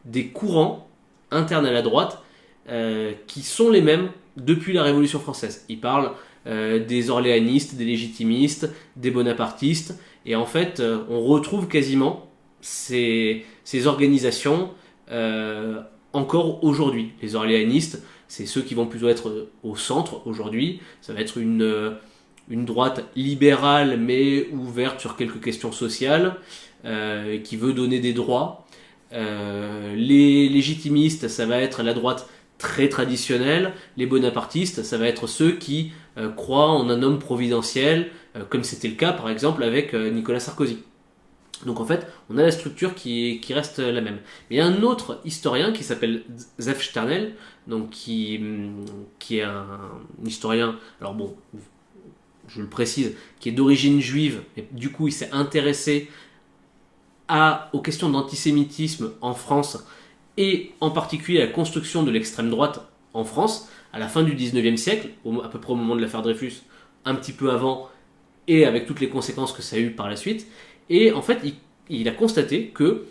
des courants internes à la droite qui sont les mêmes depuis la Révolution française. Il parle des orléanistes, des légitimistes, des bonapartistes, et en fait, on retrouve quasiment ces organisations encore aujourd'hui. Les orléanistes, c'est ceux qui vont plutôt être au centre aujourd'hui. Ça va être une droite libérale mais ouverte sur quelques questions sociales, qui veut donner des droits. Les légitimistes, ça va être la droite très traditionnels. Les bonapartistes, ça va être ceux qui croient en un homme providentiel, comme c'était le cas par exemple avec Nicolas Sarkozy. Donc en fait, on a la structure qui reste la même. Mais il y a un autre historien qui s'appelle Zef Sternel, donc qui est un historien, alors bon, je le précise, qui est d'origine juive, et du coup il s'est intéressé aux questions d'antisémitisme en France, et en particulier à la construction de l'extrême droite en France, à la fin du 19e siècle, à peu près au moment de l'affaire Dreyfus, un petit peu avant, et avec toutes les conséquences que ça a eu par la suite. Et en fait, il a constaté que,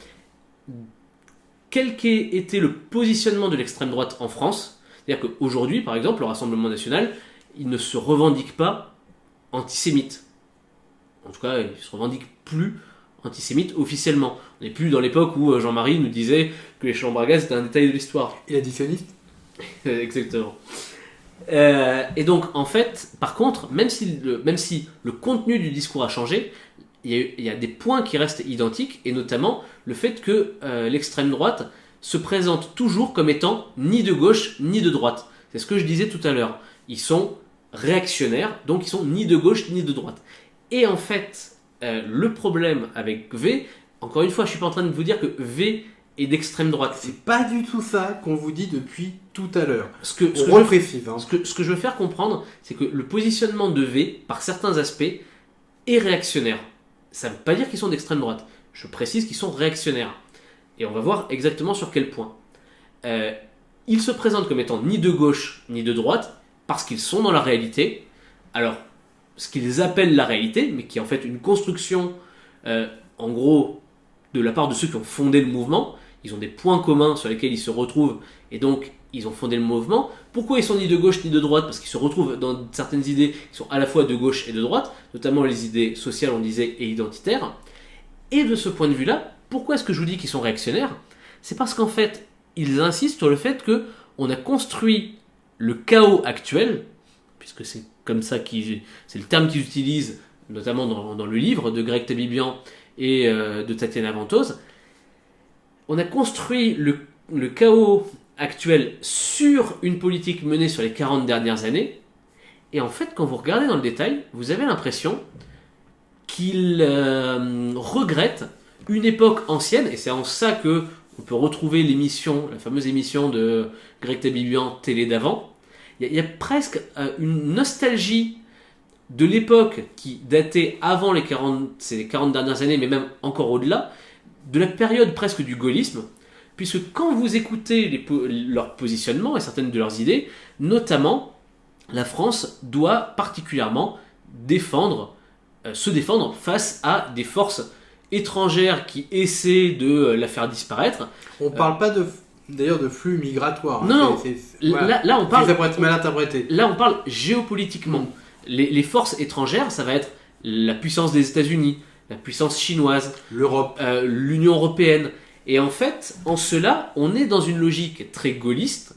quel qu'ait été le positionnement de l'extrême droite en France, c'est-à-dire qu'aujourd'hui, par exemple, le Rassemblement national, il ne se revendique pas antisémite. En tout cas, il ne se revendique plus antisémite officiellement. On n'est plus dans l'époque où Jean-Marie nous disait que les chambres à gaz étaient un détail de l'histoire. Et l'additionniste. Exactement. Et donc, en fait, par contre, même si le contenu du discours a changé, il y a des points qui restent identiques, et notamment le fait que l'extrême droite se présente toujours comme étant ni de gauche ni de droite. C'est ce que je disais tout à l'heure. Ils sont réactionnaires, donc ils sont ni de gauche ni de droite. Et en fait, le problème avec V, encore une fois, je suis pas en train de vous dire que V est d'extrême droite. C'est pas du tout ça qu'on vous dit depuis tout à l'heure. Ce que je veux faire comprendre, c'est que le positionnement de V, par certains aspects, est réactionnaire. Ça ne veut pas dire qu'ils sont d'extrême droite. Je précise qu'ils sont réactionnaires. Et on va voir exactement sur quel point. Ils se présentent comme étant ni de gauche ni de droite, parce qu'ils sont dans la réalité. Alors, ce qu'ils appellent la réalité, mais qui est en fait une construction, en gros, de la part de ceux qui ont fondé le mouvement. Ils ont des points communs sur lesquels ils se retrouvent, et donc ils ont fondé le mouvement. Pourquoi ils sont ni de gauche ni de droite? Parce qu'ils se retrouvent dans certaines idées qui sont à la fois de gauche et de droite, notamment les idées sociales, on disait, et identitaires. Et de ce point de vue-là, pourquoi est-ce que je vous dis qu'ils sont réactionnaires? C'est parce qu'en fait, ils insistent sur le fait qu'on a construit le chaos actuel, puisque c'est comme ça c'est le terme qu'ils utilisent, notamment dans le livre de Greg Tabibian et de Tatiana Ventose. On a construit le chaos actuel sur une politique menée sur les 40 dernières années, et en fait, quand vous regardez dans le détail, vous avez l'impression qu'ils regrettent une époque ancienne, et c'est en ça que on peut retrouver la fameuse émission de Greg Tabibian, Télé d'avant. Il y a presque une nostalgie de l'époque qui datait avant ces 40 dernières années, mais même encore au-delà, de la période presque du gaullisme, puisque quand vous écoutez leur positionnement et certaines de leurs idées, notamment, la France doit particulièrement se défendre face à des forces étrangères qui essaient de la faire disparaître. On parle pas d'ailleurs de flux migratoires. Non, voilà. là on parle... Ça pourrait être mal interprété. Là on parle géopolitiquement. Les forces étrangères, ça va être la puissance des États-Unis, la puissance chinoise, l'Europe, l'Union européenne. Et en fait, en cela, on est dans une logique très gaulliste.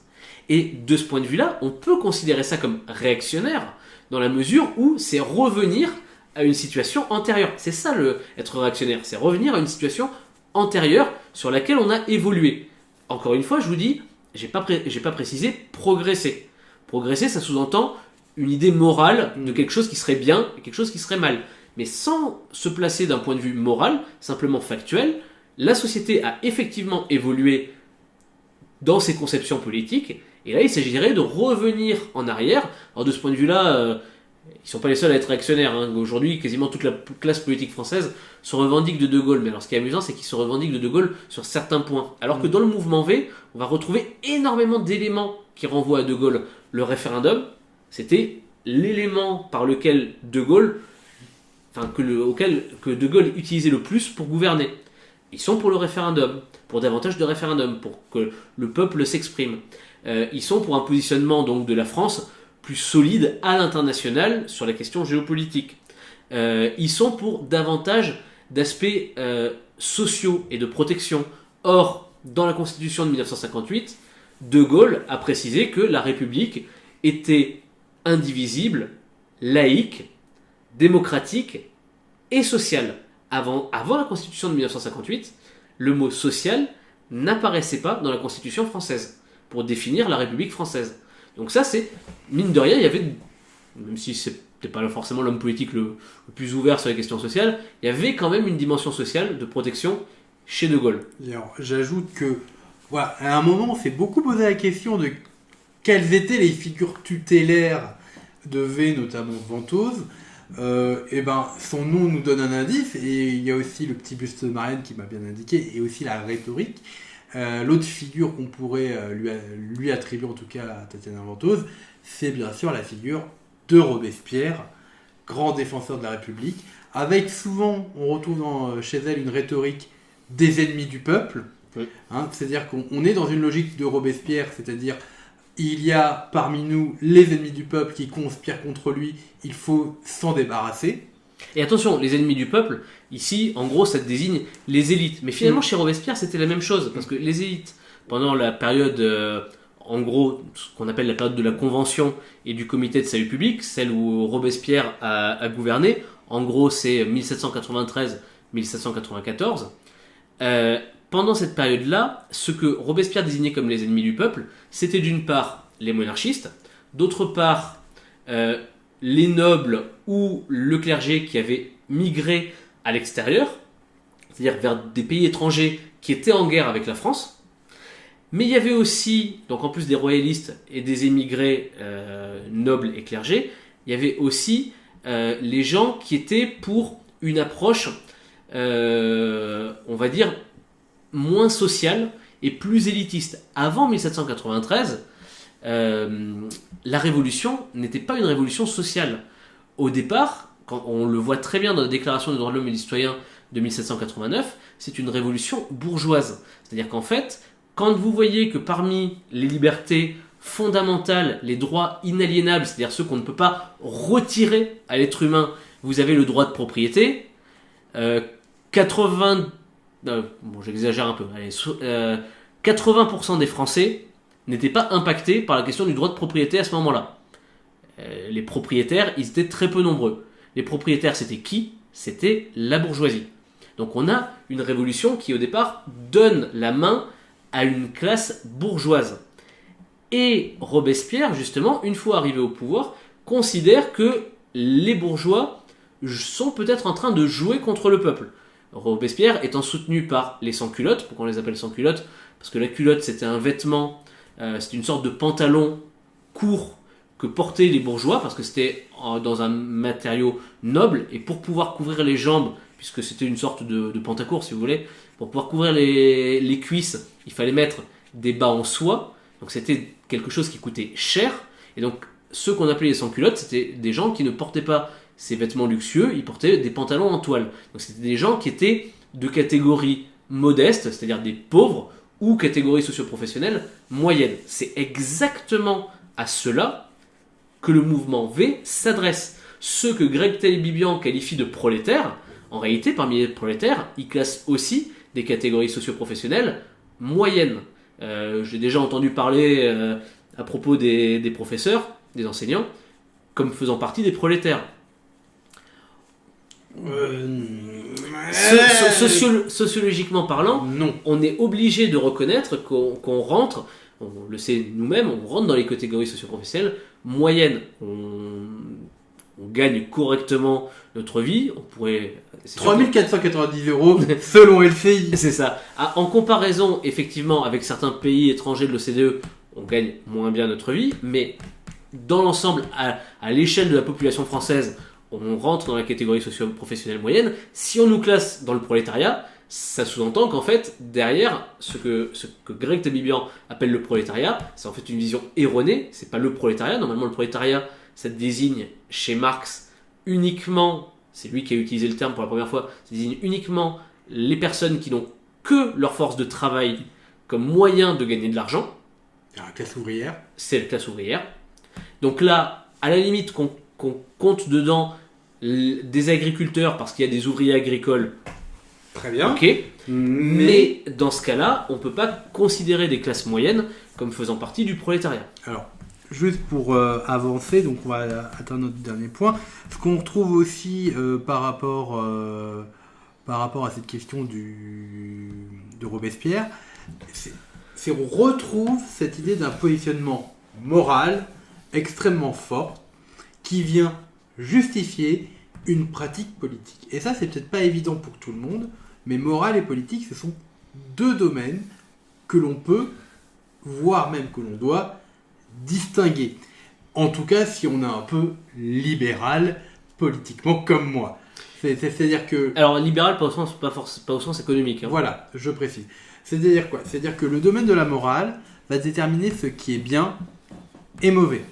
Et de ce point de vue-là, on peut considérer ça comme réactionnaire, dans la mesure où c'est revenir à une situation antérieure. C'est ça être réactionnaire, c'est revenir à une situation antérieure sur laquelle on a évolué. Encore une fois, je vous dis, j'ai pas précisé progresser. Progresser, ça sous-entend une idée morale de quelque chose qui serait bien et quelque chose qui serait mal. Mais sans se placer d'un point de vue moral, simplement factuel, la société a effectivement évolué dans ses conceptions politiques, et là il s'agirait de revenir en arrière. Alors de ce point de vue-là, ils ne sont pas les seuls à être réactionnaires. Aujourd'hui, quasiment toute la classe politique française se revendique de De Gaulle. Mais alors ce qui est amusant, c'est qu'ils se revendiquent de De Gaulle sur certains points. Alors que dans le mouvement V, on va retrouver énormément d'éléments qui renvoient à De Gaulle. Le référendum, c'était l'élément par lequel De Gaulle, que De Gaulle utilisait le plus pour gouverner. Ils sont pour le référendum, pour davantage de référendums, pour que le peuple s'exprime. Ils sont pour un positionnement donc de la France plus solide à l'international sur la question géopolitique. Ils sont pour davantage d'aspects sociaux et de protection. Or, dans la Constitution de 1958, De Gaulle a précisé que la République était indivisible, laïque, démocratique et sociale. Avant la Constitution de 1958, le mot social n'apparaissait pas dans la Constitution française. pour définir la République française. Donc ça, c'est, mine de rien, il y avait, même si c'était pas forcément l'homme politique le plus ouvert sur les questions sociales, il y avait quand même une dimension sociale de protection chez De Gaulle. Alors, j'ajoute que, voilà, à un moment, on s'est beaucoup posé la question de quelles étaient les figures tutélaires de V, notamment Ventose. Et ben, son nom nous donne un indice, et il y a aussi le petit buste de Marianne qui m'a bien indiqué, et aussi la rhétorique. L'autre figure qu'on pourrait lui attribuer, en tout cas à Tatiana Ventose, c'est bien sûr la figure de Robespierre, grand défenseur de la République, avec souvent, on retrouve chez elle une rhétorique des ennemis du peuple. Oui. C'est-à-dire qu'on est dans une logique de Robespierre, c'est-à-dire il y a parmi nous les ennemis du peuple qui conspirent contre lui, il faut s'en débarrasser. Et attention, les ennemis du peuple, ici, en gros, ça désigne les élites. Mais finalement, chez Robespierre, c'était la même chose, parce que les élites, pendant la période, en gros, ce qu'on appelle la période de la Convention et du Comité de salut public, celle où Robespierre a gouverné, en gros, c'est 1793-1794. Pendant cette période-là, ce que Robespierre désignait comme les ennemis du peuple, c'était d'une part les monarchistes, d'autre part les nobles ou le clergé qui avaient migré à l'extérieur, c'est-à-dire vers des pays étrangers qui étaient en guerre avec la France. Mais il y avait aussi, donc en plus des royalistes et des émigrés nobles et clergés, il y avait aussi les gens qui étaient pour une approche, on va dire, moins sociale et plus élitiste. Avant 1793, la révolution n'était pas une révolution sociale. Au départ, quand on le voit très bien dans la Déclaration des droits de l'homme et du citoyen de 1789, c'est une révolution bourgeoise. C'est-à-dire qu'en fait, quand vous voyez que parmi les libertés fondamentales, les droits inaliénables, c'est-à-dire ceux qu'on ne peut pas retirer à l'être humain, vous avez le droit de propriété, j'exagère un peu, 80% des Français n'étaient pas impactés par la question du droit de propriété à ce moment-là. Les propriétaires, ils étaient très peu nombreux. Les propriétaires, c'était qui ? C'était la bourgeoisie. Donc on a une révolution qui, au départ, donne la main à une classe bourgeoise. Et Robespierre, justement, une fois arrivé au pouvoir, considère que les bourgeois sont peut-être en train de jouer contre le peuple. Robespierre étant soutenu par les sans-culottes. Pourquoi on les appelle sans-culottes ? Parce que la culotte, c'était un vêtement, c'était une sorte de pantalon court que portaient les bourgeois, parce que c'était dans un matériau noble, et pour pouvoir couvrir les jambes, puisque c'était une sorte de pantacourt, si vous voulez, pour pouvoir couvrir les cuisses, il fallait mettre des bas en soie, donc c'était quelque chose qui coûtait cher, et donc ceux qu'on appelait les sans-culottes, c'était des gens qui ne portaient pas ces vêtements luxueux, ils portaient des pantalons en toile. Donc c'était des gens qui étaient de catégorie modeste, c'est-à-dire des pauvres, ou catégorie socio-professionnelle moyenne. C'est exactement à cela que le mouvement V s'adresse. Ceux que Greg Taillib-Bibian qualifie de prolétaires, en réalité, parmi les prolétaires, ils classent aussi des catégories socio-professionnelles moyennes. J'ai déjà entendu parler à propos des professeurs, des enseignants, comme faisant partie des prolétaires. Sociologiquement parlant, Non. on est obligé de reconnaître qu'on rentre, on le sait nous-mêmes, on rentre dans les catégories socio-professionnelles moyennes. On gagne correctement notre vie, on pourrait... 3490 € selon LCI. C'est ça. En comparaison, effectivement, avec certains pays étrangers de l'OCDE, on gagne moins bien notre vie, mais dans l'ensemble, à l'échelle de la population française, on rentre dans la catégorie socio-professionnelle moyenne. Si on nous classe dans le prolétariat, ça sous-entend qu'en fait, derrière, ce que Greg Taillib-Bibian appelle le prolétariat, c'est en fait une vision erronée, c'est pas le prolétariat. Normalement, le prolétariat, ça désigne chez Marx uniquement, c'est lui qui a utilisé le terme pour la première fois, ça désigne uniquement les personnes qui n'ont que leur force de travail comme moyen de gagner de l'argent. La classe ouvrière. C'est la classe ouvrière. Donc là, à la limite qu'on compte dedans des agriculteurs parce qu'il y a des ouvriers agricoles, très bien. Ok. Mais dans ce cas-là, on ne peut pas considérer des classes moyennes comme faisant partie du prolétariat. Alors, juste pour avancer, donc on va atteindre notre dernier point. Ce qu'on retrouve aussi par rapport à cette question de Robespierre, on retrouve cette idée d'un positionnement moral extrêmement fort qui vient justifier une pratique politique. Et ça, c'est peut-être pas évident pour tout le monde, mais morale et politique, ce sont deux domaines que l'on peut, voire même que l'on doit, distinguer. En tout cas, si on est un peu libéral politiquement comme moi. C'est-à-dire que... Alors, libéral, pas au sens économique. Hein. Voilà, je précise. C'est-à-dire quoi? C'est-à-dire que le domaine de la morale va déterminer ce qui est bien et mauvais.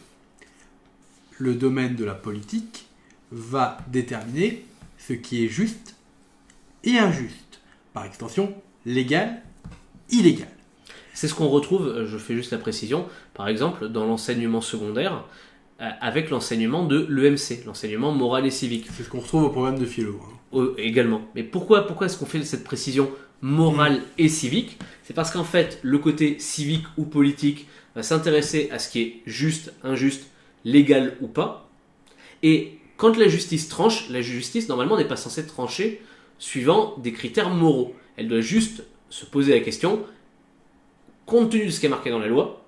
Le domaine de la politique va déterminer ce qui est juste et injuste. Par extension, légal, illégal. C'est ce qu'on retrouve, je fais juste la précision, par exemple, dans l'enseignement secondaire, avec l'enseignement de l'EMC, l'enseignement moral et civique. C'est ce qu'on retrouve au programme de philo. Également. Mais pourquoi est-ce qu'on fait cette précision morale et civique? C'est parce qu'en fait, le côté civique ou politique va s'intéresser à ce qui est juste, injuste, légal ou pas. Et quand la justice tranche, la justice normalement n'est pas censée trancher suivant des critères moraux. Elle doit juste se poser la question, compte tenu de ce qui est marqué dans la loi,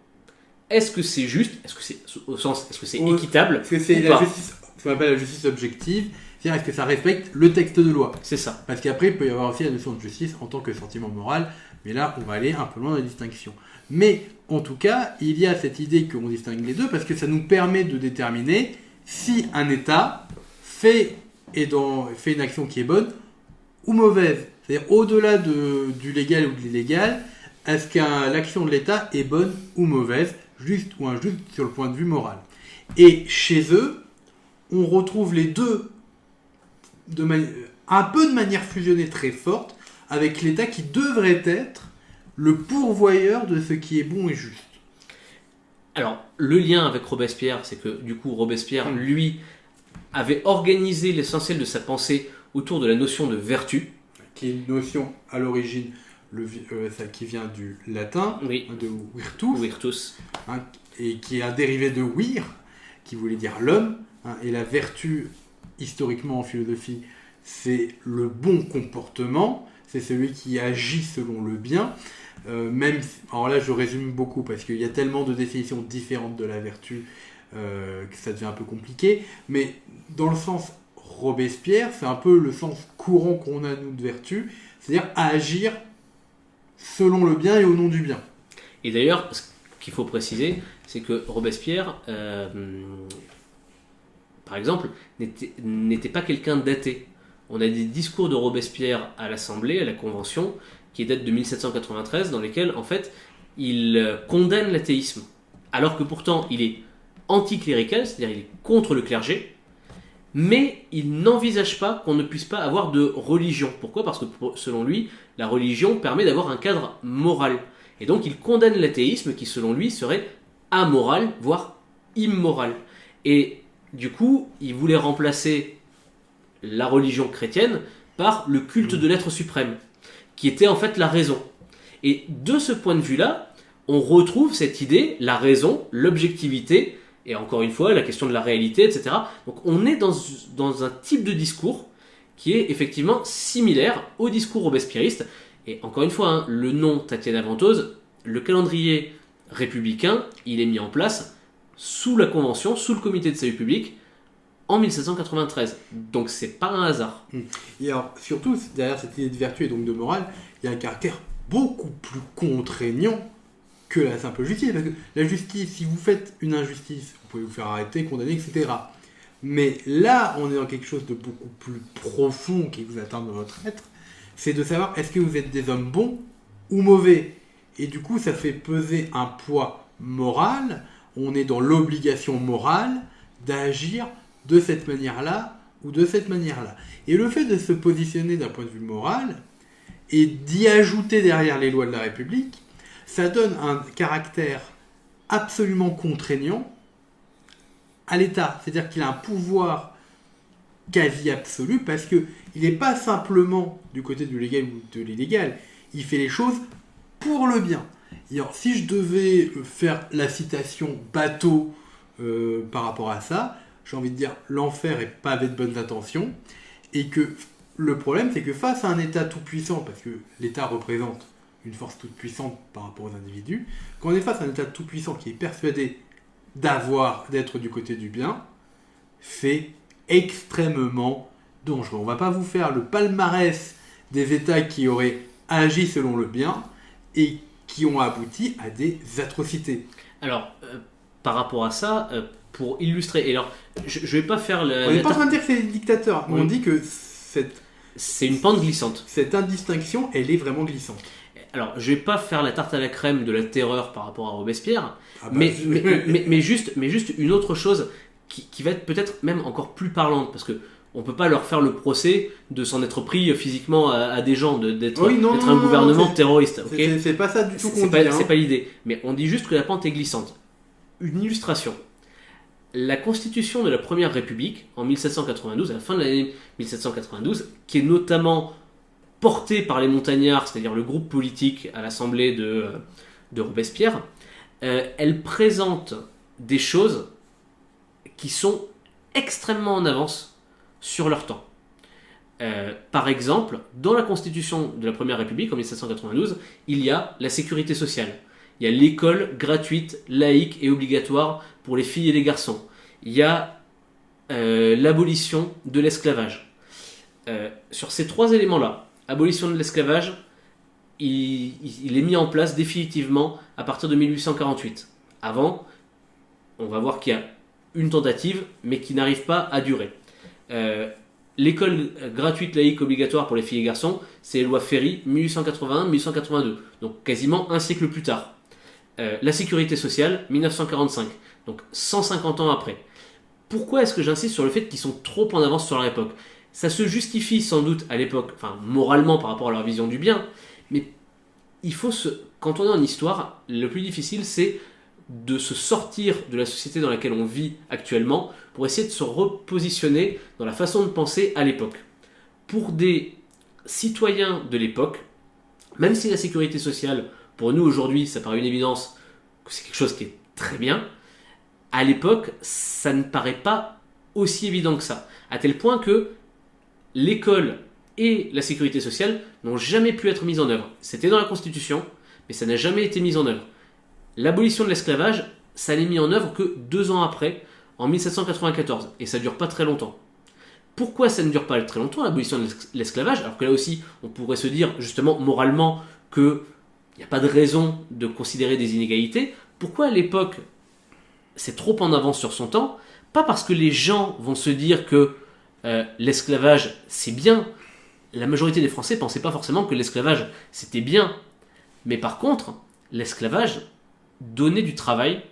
est-ce que c'est juste, est-ce que c'est équitable, est-ce que c'est ou la pas. justice, ce qu'on appelle la justice objective, c'est-à-dire est-ce que ça respecte le texte de loi? C'est ça. Parce qu'après, il peut y avoir aussi la notion de justice en tant que sentiment moral, mais là, on va aller un peu loin dans la distinction. Mais, en tout cas, il y a cette idée qu'on distingue les deux, parce que ça nous permet de déterminer si un État fait une action qui est bonne ou mauvaise. C'est-à-dire, au-delà du légal ou de l'illégal, est-ce que l'action de l'État est bonne ou mauvaise, juste ou injuste sur le point de vue moral. Et chez eux, on retrouve les deux un peu de manière fusionnée très forte, avec l'État qui devrait être le pourvoyeur de ce qui est bon et juste. Alors, le lien avec Robespierre, c'est que du coup, Robespierre, lui, avait organisé l'essentiel de sa pensée autour de la notion de vertu. Qui est une notion à l'origine qui vient du latin, Oui. De virtus, Virtus. Et qui est un dérivé de vir, qui voulait dire l'homme, et la vertu, historiquement en philosophie, c'est le bon comportement, c'est celui qui agit selon le bien. Alors là, je résume beaucoup parce qu'il y a tellement de définitions différentes de la vertu que ça devient un peu compliqué. Mais dans le sens Robespierre, c'est un peu le sens courant qu'on a nous de vertu, c'est-à-dire agir selon le bien et au nom du bien. Et d'ailleurs, ce qu'il faut préciser, c'est que Robespierre, par exemple, n'était pas quelqu'un d'athée. On a des discours de Robespierre à l'Assemblée, à la Convention, qui datent de 1793, dans lesquels, en fait, il condamne l'athéisme. Alors que pourtant, il est anticlérical, c'est-à-dire il est contre le clergé, mais il n'envisage pas qu'on ne puisse pas avoir de religion. Pourquoi? Parce que selon lui, la religion permet d'avoir un cadre moral. Et donc il condamne l'athéisme qui, selon lui, serait amoral, voire immoral. Et du coup, il voulait remplacer la religion chrétienne par le culte de l'être suprême, qui était en fait la raison. Et de ce point de vue-là, on retrouve cette idée, la raison, l'objectivité, et encore une fois, la question de la réalité, etc. Donc on est dans un type de discours qui est effectivement similaire au discours robespierriste. Et encore une fois, le nom Tatiana Ventose, le calendrier républicain, il est mis en place sous la Convention, sous le Comité de salut public, en 1793. Donc c'est pas un hasard. Et alors, surtout, derrière cette idée de vertu et donc de morale, il y a un caractère beaucoup plus contraignant que la simple justice. Parce que la justice, si vous faites une injustice, vous pouvez vous faire arrêter, condamner, etc. Mais là, on est dans quelque chose de beaucoup plus profond qui vous atteint dans votre être. C'est de savoir, est-ce que vous êtes des hommes bons ou mauvais? Et du coup, ça fait peser un poids moral. On est dans l'obligation morale d'agir de cette manière-là ou de cette manière-là. Et le fait de se positionner d'un point de vue moral et d'y ajouter derrière les lois de la République, ça donne un caractère absolument contraignant à l'État. C'est-à-dire qu'il a un pouvoir quasi absolu parce qu'il n'est pas simplement du côté du légal ou de l'illégal. Il fait les choses pour le bien. Et alors, si je devais faire la citation bateau par rapport à ça, j'ai envie de dire l'enfer est pavé de bonnes intentions et que le problème c'est que face à un État tout puissant, parce que l'État représente une force toute puissante par rapport aux individus. Quand on est face à un État tout puissant qui est persuadé d'être du côté du bien, c'est extrêmement dangereux. On ne va pas vous faire le palmarès des États qui auraient agi selon le bien et qui ont abouti à des atrocités. Alors, par rapport à ça, pour illustrer, et alors, je vais pas faire On n'est pas en train de dire que c'est des dictateurs, mais Oui. on dit que c'est une pente glissante. cette indistinction, elle est vraiment glissante. Alors, je vais pas faire la tarte à la crème de la terreur par rapport à Robespierre, Ah bah, mais juste une autre chose qui va être peut-être même encore plus parlante, parce que on peut pas leur faire le procès de s'en être pris physiquement à des gens, d'être Oui, non, d'être non, un non, gouvernement c'est- terroriste. Ok, c'est pas ça du tout qu'on c'est dit. pas, hein. c'est pas l'idée. Mais on dit juste que la pente est glissante. Une illustration. La constitution de la Première République, en 1792, à la fin de l'année 1792, qui est notamment portée par les montagnards, c'est-à-dire le groupe politique à l'Assemblée de Robespierre, elle présente des choses qui sont extrêmement en avance sur leur temps. Par exemple, dans la constitution de la Première République, en 1792, il y a la sécurité sociale. Il y a l'école gratuite, laïque et obligatoire pour les filles et les garçons. Il y a l'abolition de l'esclavage. Sur ces trois éléments-là, abolition de l'esclavage, il est mis en place définitivement à partir de 1848. Avant, on va voir qu'il y a une tentative, mais qui n'arrive pas à durer. L'école gratuite laïque obligatoire pour les filles et garçons, c'est les lois Ferry 1881-1882, donc quasiment un siècle plus tard. La sécurité sociale 1945, donc 150 ans après. Pourquoi est-ce que j'insiste sur le fait qu'ils sont trop en avance sur leur époque ? Ça se justifie sans doute à l'époque, enfin moralement par rapport à leur vision du bien, mais quand on est en histoire, le plus difficile c'est de se sortir de la société dans laquelle on vit actuellement pour essayer de se repositionner dans la façon de penser à l'époque. Pour des citoyens de l'époque, même si la sécurité sociale, pour nous aujourd'hui, ça paraît une évidence que c'est quelque chose qui est très bien, à l'époque, ça ne paraît pas aussi évident que ça. À tel point que l'école et la sécurité sociale n'ont jamais pu être mises en œuvre. C'était dans la Constitution, mais ça n'a jamais été mis en œuvre. L'abolition de l'esclavage, ça n'est mis en œuvre que 2 ans après, en 1794, et ça ne dure pas très longtemps. Pourquoi ça ne dure pas très longtemps, l'abolition de l'esclavage, alors que là aussi, on pourrait se dire, justement, moralement, qu'il n'y a pas de raison de considérer des inégalités. Pourquoi à l'époque, c'est trop en avance sur son temps? Pas parce que les gens vont se dire que l'esclavage, c'est bien. La majorité des Français ne pensaient pas forcément que l'esclavage, c'était bien. Mais par contre, l'esclavage donnait du travail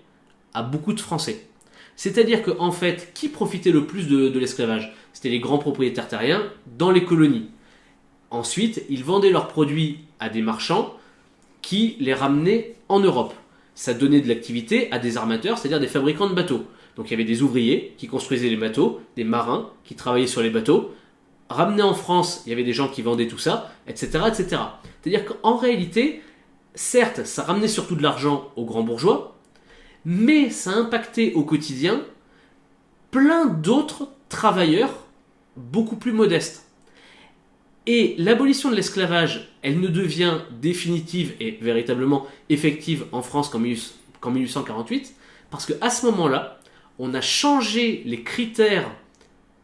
à beaucoup de Français. C'est-à-dire qu'en fait, qui profitait le plus de l'esclavage? C'était les grands propriétaires terriens dans les colonies. Ensuite, ils vendaient leurs produits à des marchands qui les ramenaient en Europe. Ça donnait de l'activité à des armateurs, c'est-à-dire des fabricants de bateaux. Donc il y avait des ouvriers qui construisaient les bateaux, des marins qui travaillaient sur les bateaux. Ramenés en France, il y avait des gens qui vendaient tout ça, etc. etc. C'est-à-dire qu'en réalité, certes, ça ramenait surtout de l'argent aux grands bourgeois, mais ça impactait au quotidien plein d'autres travailleurs beaucoup plus modestes. Et l'abolition de l'esclavage, elle ne devient définitive et véritablement effective en France qu'en 1848, parce qu'à ce moment-là, on a changé les critères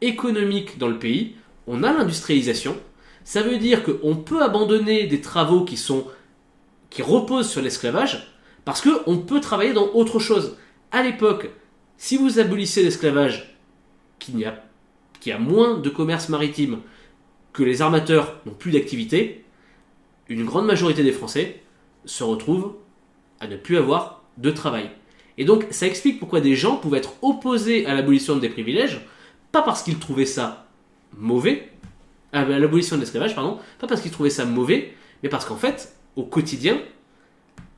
économiques dans le pays, on a l'industrialisation, ça veut dire qu'on peut abandonner des travaux qui reposent sur l'esclavage, parce qu'on peut travailler dans autre chose. À l'époque, si vous abolissez l'esclavage, qui a moins de commerce maritime, que les armateurs n'ont plus d'activité, une grande majorité des Français se retrouvent à ne plus avoir de travail. Et donc, ça explique pourquoi des gens pouvaient être opposés à l'abolition des privilèges, pas parce qu'ils trouvaient ça mauvais, à l'abolition de l'esclavage, pardon, pas parce qu'ils trouvaient ça mauvais, mais parce qu'en fait, au quotidien,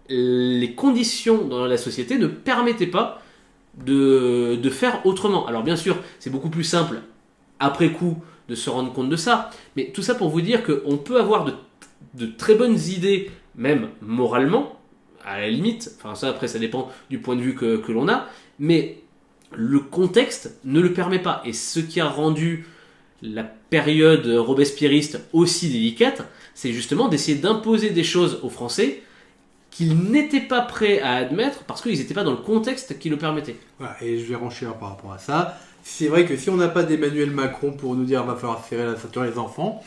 les conditions dans la société ne permettaient pas de faire autrement. Alors bien sûr, c'est beaucoup plus simple après coup de se rendre compte de ça, mais tout ça pour vous dire qu'on peut avoir de très bonnes idées, même moralement, à la limite, enfin ça après ça dépend du point de vue que l'on a, mais le contexte ne le permet pas, et ce qui a rendu la période robespierriste aussi délicate, c'est justement d'essayer d'imposer des choses aux Français qu'ils n'étaient pas prêts à admettre parce qu'ils n'étaient pas dans le contexte qui le permettait. Voilà, et je vais renchérir par rapport à ça. C'est vrai que si on n'a pas d'Emmanuel Macron pour nous dire va falloir serrer la ceinture les enfants,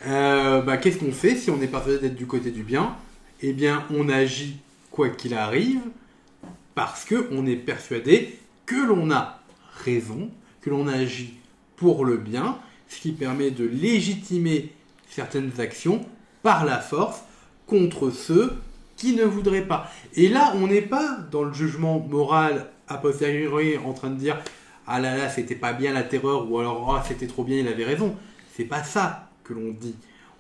qu'est-ce qu'on fait si on est persuadé d'être du côté du bien? Eh bien, on agit quoi qu'il arrive parce qu'on est persuadé que l'on a raison, que l'on agit pour le bien, ce qui permet de légitimer certaines actions par la force contre ceux qui ne voudraient pas. Et là, on n'est pas dans le jugement moral a posteriori en train de dire « Ah là là, c'était pas bien la terreur » ou alors « Ah, c'était trop bien, il avait raison ». C'est pas ça que l'on dit.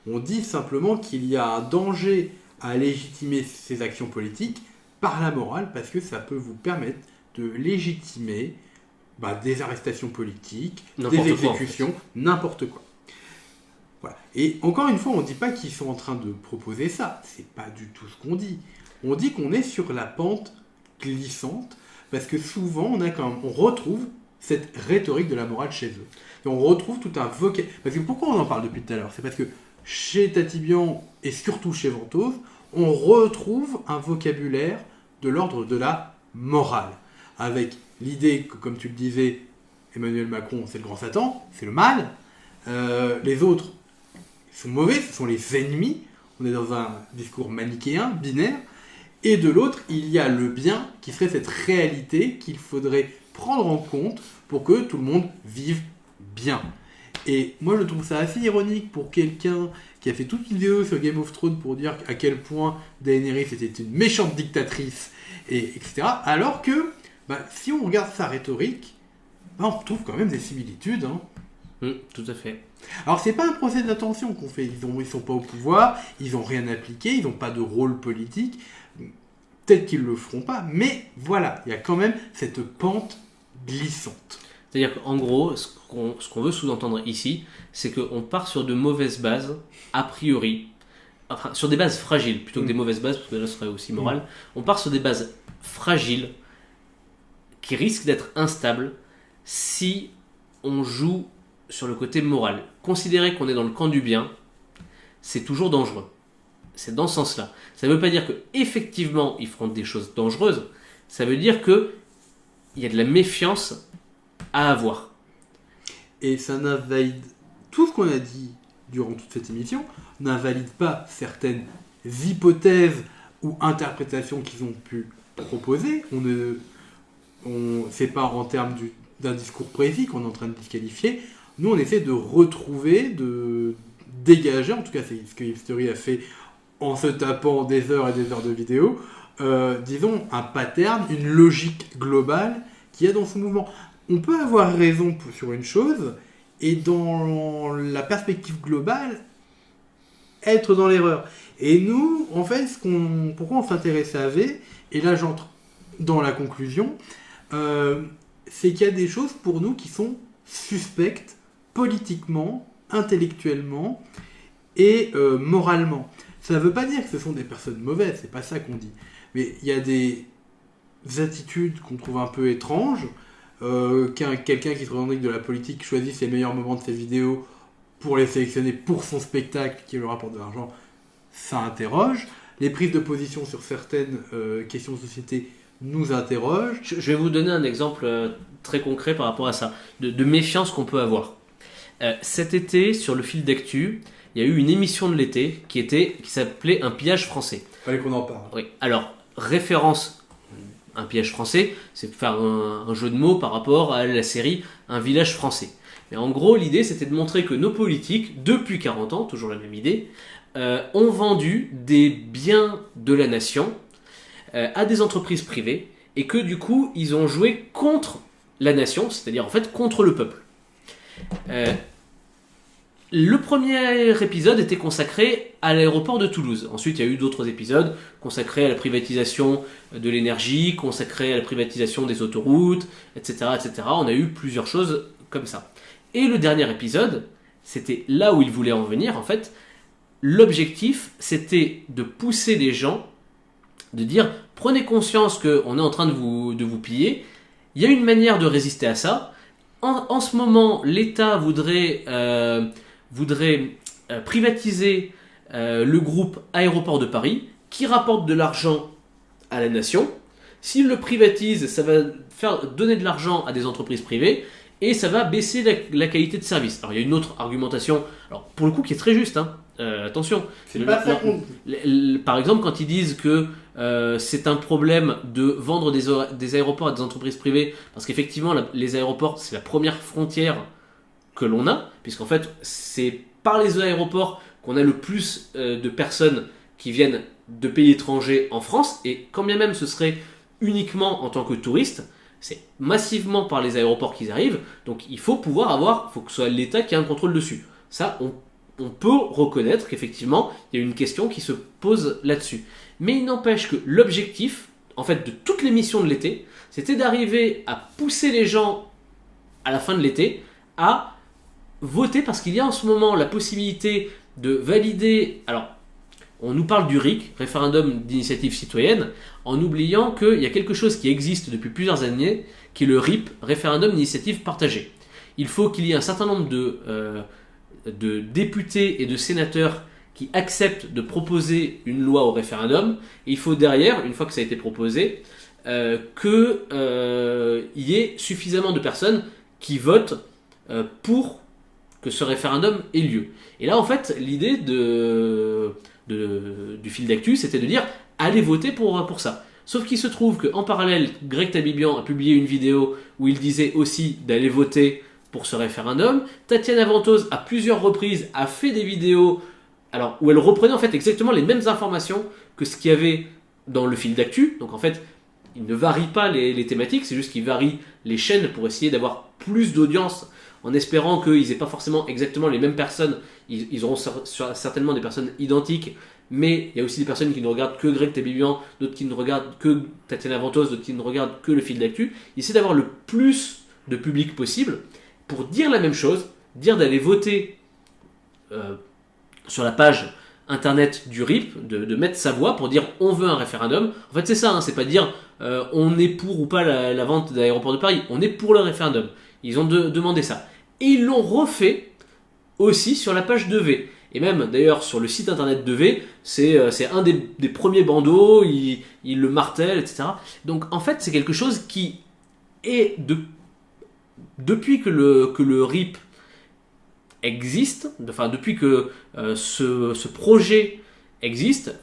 On dit simplement qu'il y a un danger à légitimer ces actions politiques par la morale parce que ça peut vous permettre de légitimer des arrestations politiques, des exécutions, n'importe quoi. Voilà. Et encore une fois, on ne dit pas qu'ils sont en train de proposer ça. C'est pas du tout ce qu'on dit. On dit qu'on est sur la pente glissante parce que souvent, on retrouve cette rhétorique de la morale chez eux. Et on retrouve tout un vocabulaire. Parce que pourquoi on en parle depuis tout à l'heure? C'est parce que chez Tatibian et surtout chez Ventose, on retrouve un vocabulaire de l'ordre de la morale. Avec l'idée que, comme tu le disais, Emmanuel Macron, c'est le grand Satan, c'est le mal. Les autres sont mauvais, ce sont les ennemis. On est dans un discours manichéen, binaire. Et de l'autre, il y a le bien, qui serait cette réalité qu'il faudrait prendre en compte pour que tout le monde vive bien. Et moi, je trouve ça assez ironique pour quelqu'un qui a fait toute une vidéo sur Game of Thrones pour dire à quel point Daenerys était une méchante dictatrice, etc. Alors que, si on regarde sa rhétorique, on retrouve quand même des similitudes. Tout à fait. Alors, c'est pas un procès d'intention qu'on fait. Ils sont pas au pouvoir, ils n'ont rien appliqué, ils n'ont pas de rôle politique. Peut-être qu'ils le feront pas, mais voilà, il y a quand même cette pente glissante. C'est-à-dire qu'en gros, ce qu'on veut sous-entendre ici, c'est qu'on part sur de mauvaises bases, a priori, enfin, sur des bases fragiles, plutôt que des mauvaises bases, parce que là, ce serait aussi moral. On part sur des bases fragiles, qui risquent d'être instables, si on joue sur le côté moral. Considérer qu'on est dans le camp du bien, c'est toujours dangereux. C'est dans ce sens-là. Ça ne veut pas dire qu'effectivement, ils feront des choses dangereuses, ça veut dire qu'il y a de la méfiance à avoir. Et ça n'invalide tout ce qu'on a dit durant toute cette émission, n'invalide pas certaines hypothèses ou interprétations qu'ils ont pu proposer. C'est pas en termes d'un discours précis qu'on est en train de disqualifier. Nous, on essaie de retrouver, de dégager, en tout cas c'est ce que History a fait en se tapant des heures et des heures de vidéos, disons un pattern, une logique globale qu'il y a dans ce mouvement. On peut avoir raison sur une chose, et dans la perspective globale, être dans l'erreur. Et nous, en fait, pourquoi on s'intéresse à V, et là j'entre dans la conclusion, c'est qu'il y a des choses pour nous qui sont suspectes politiquement, intellectuellement et moralement. Ça ne veut pas dire que ce sont des personnes mauvaises, c'est pas ça qu'on dit. Mais il y a des attitudes qu'on trouve un peu étranges. Quelqu'un qui se revendique de la politique choisit ses meilleurs moments de ses vidéos pour les sélectionner pour son spectacle qui lui rapporte de l'argent, ça interroge. Les prises de position sur certaines questions de société nous interrogent. Je vais vous donner un exemple très concret par rapport à ça, de méfiance qu'on peut avoir. Cet été, sur le fil d'actu, il y a eu une émission de l'été qui s'appelait Un pillage français. Fallait qu'on en parle. Oui. Alors, référence, un pillage français, c'est faire un jeu de mots par rapport à la série Un village français. Mais en gros, l'idée, c'était de montrer que nos politiques, depuis 40 ans, toujours la même idée, ont vendu des biens de la nation à des entreprises privées et que du coup, ils ont joué contre la nation, c'est-à-dire en fait contre le peuple. Le premier épisode était consacré à l'aéroport de Toulouse. Ensuite, il y a eu d'autres épisodes consacrés à la privatisation de l'énergie, consacrés à la privatisation des autoroutes, etc., etc. On a eu plusieurs choses comme ça. Et le dernier épisode, c'était là où il voulait en venir, en fait. L'objectif, c'était de pousser les gens, de dire, prenez conscience qu'on est en train de vous piller. Il y a une manière de résister à ça. En ce moment, l'État voudrait privatiser le groupe Aéroport de Paris, qui rapporte de l'argent à la nation. S'il le privatise, ça va faire donner de l'argent à des entreprises privées et ça va baisser la qualité de service. Alors il y a une autre argumentation, alors pour le coup qui est très juste, hein. Attention. C'est pas ça qu'on dit. Par exemple, quand ils disent que c'est un problème de vendre des aéroports à des entreprises privées, parce qu'effectivement les aéroports c'est la première frontière que l'on a, puisqu'en fait c'est par les aéroports qu'on a le plus de personnes qui viennent de pays étrangers en France, et quand bien même ce serait uniquement en tant que touristes, c'est massivement par les aéroports qu'ils arrivent, donc il faut faut que ce soit l'État qui ait un contrôle dessus. Ça, on peut reconnaître qu'effectivement, il y a une question qui se pose là-dessus. Mais il n'empêche que l'objectif, en fait, de toutes les missions de l'été, c'était d'arriver à pousser les gens, à la fin de l'été, à voter, parce qu'il y a en ce moment la possibilité de valider... Alors, on nous parle du RIC, référendum d'initiative citoyenne, en oubliant qu'il y a quelque chose qui existe depuis plusieurs années, qui est le RIP, référendum d'initiative partagée. Il faut qu'il y ait un certain nombre de députés et de sénateurs qui acceptent de proposer une loi au référendum, et il faut derrière, une fois que ça a été proposé, qu'il y ait suffisamment de personnes qui votent pour que ce référendum ait lieu. Et là, en fait, l'idée du fil d'actu, c'était de dire allez voter pour ça. Sauf qu'il se trouve qu'en parallèle, Greg Tabibian a publié une vidéo où il disait aussi d'aller voter pour ce référendum. Tatiana Ventose, à plusieurs reprises, a fait des vidéos où elle reprenait en fait exactement les mêmes informations que ce qu'il y avait dans le fil d'actu. Donc en fait, il ne varie pas les thématiques, c'est juste qu'il varie les chaînes pour essayer d'avoir plus d'audience, en espérant qu'ils n'aient pas forcément exactement les mêmes personnes. Ils auront certainement des personnes identiques, mais il y a aussi des personnes qui ne regardent que Greg Tabibian, d'autres qui ne regardent que Tatiana Ventose, d'autres qui ne regardent que le fil d'actu. Ils essaient d'avoir le plus de public possible pour dire la même chose, dire d'aller voter sur la page internet du RIP, de mettre sa voix pour dire on veut un référendum. En fait c'est ça, hein, c'est pas dire on est pour ou pas la vente d'aéroport de Paris, on est pour le référendum. Ils ont demandé ça. Et ils l'ont refait aussi sur la page de V. Et même d'ailleurs sur le site internet de V, c'est un des premiers bandeaux, il le martèle, etc. Donc en fait c'est quelque chose qui est depuis que le RIP existe, enfin depuis que ce projet existe,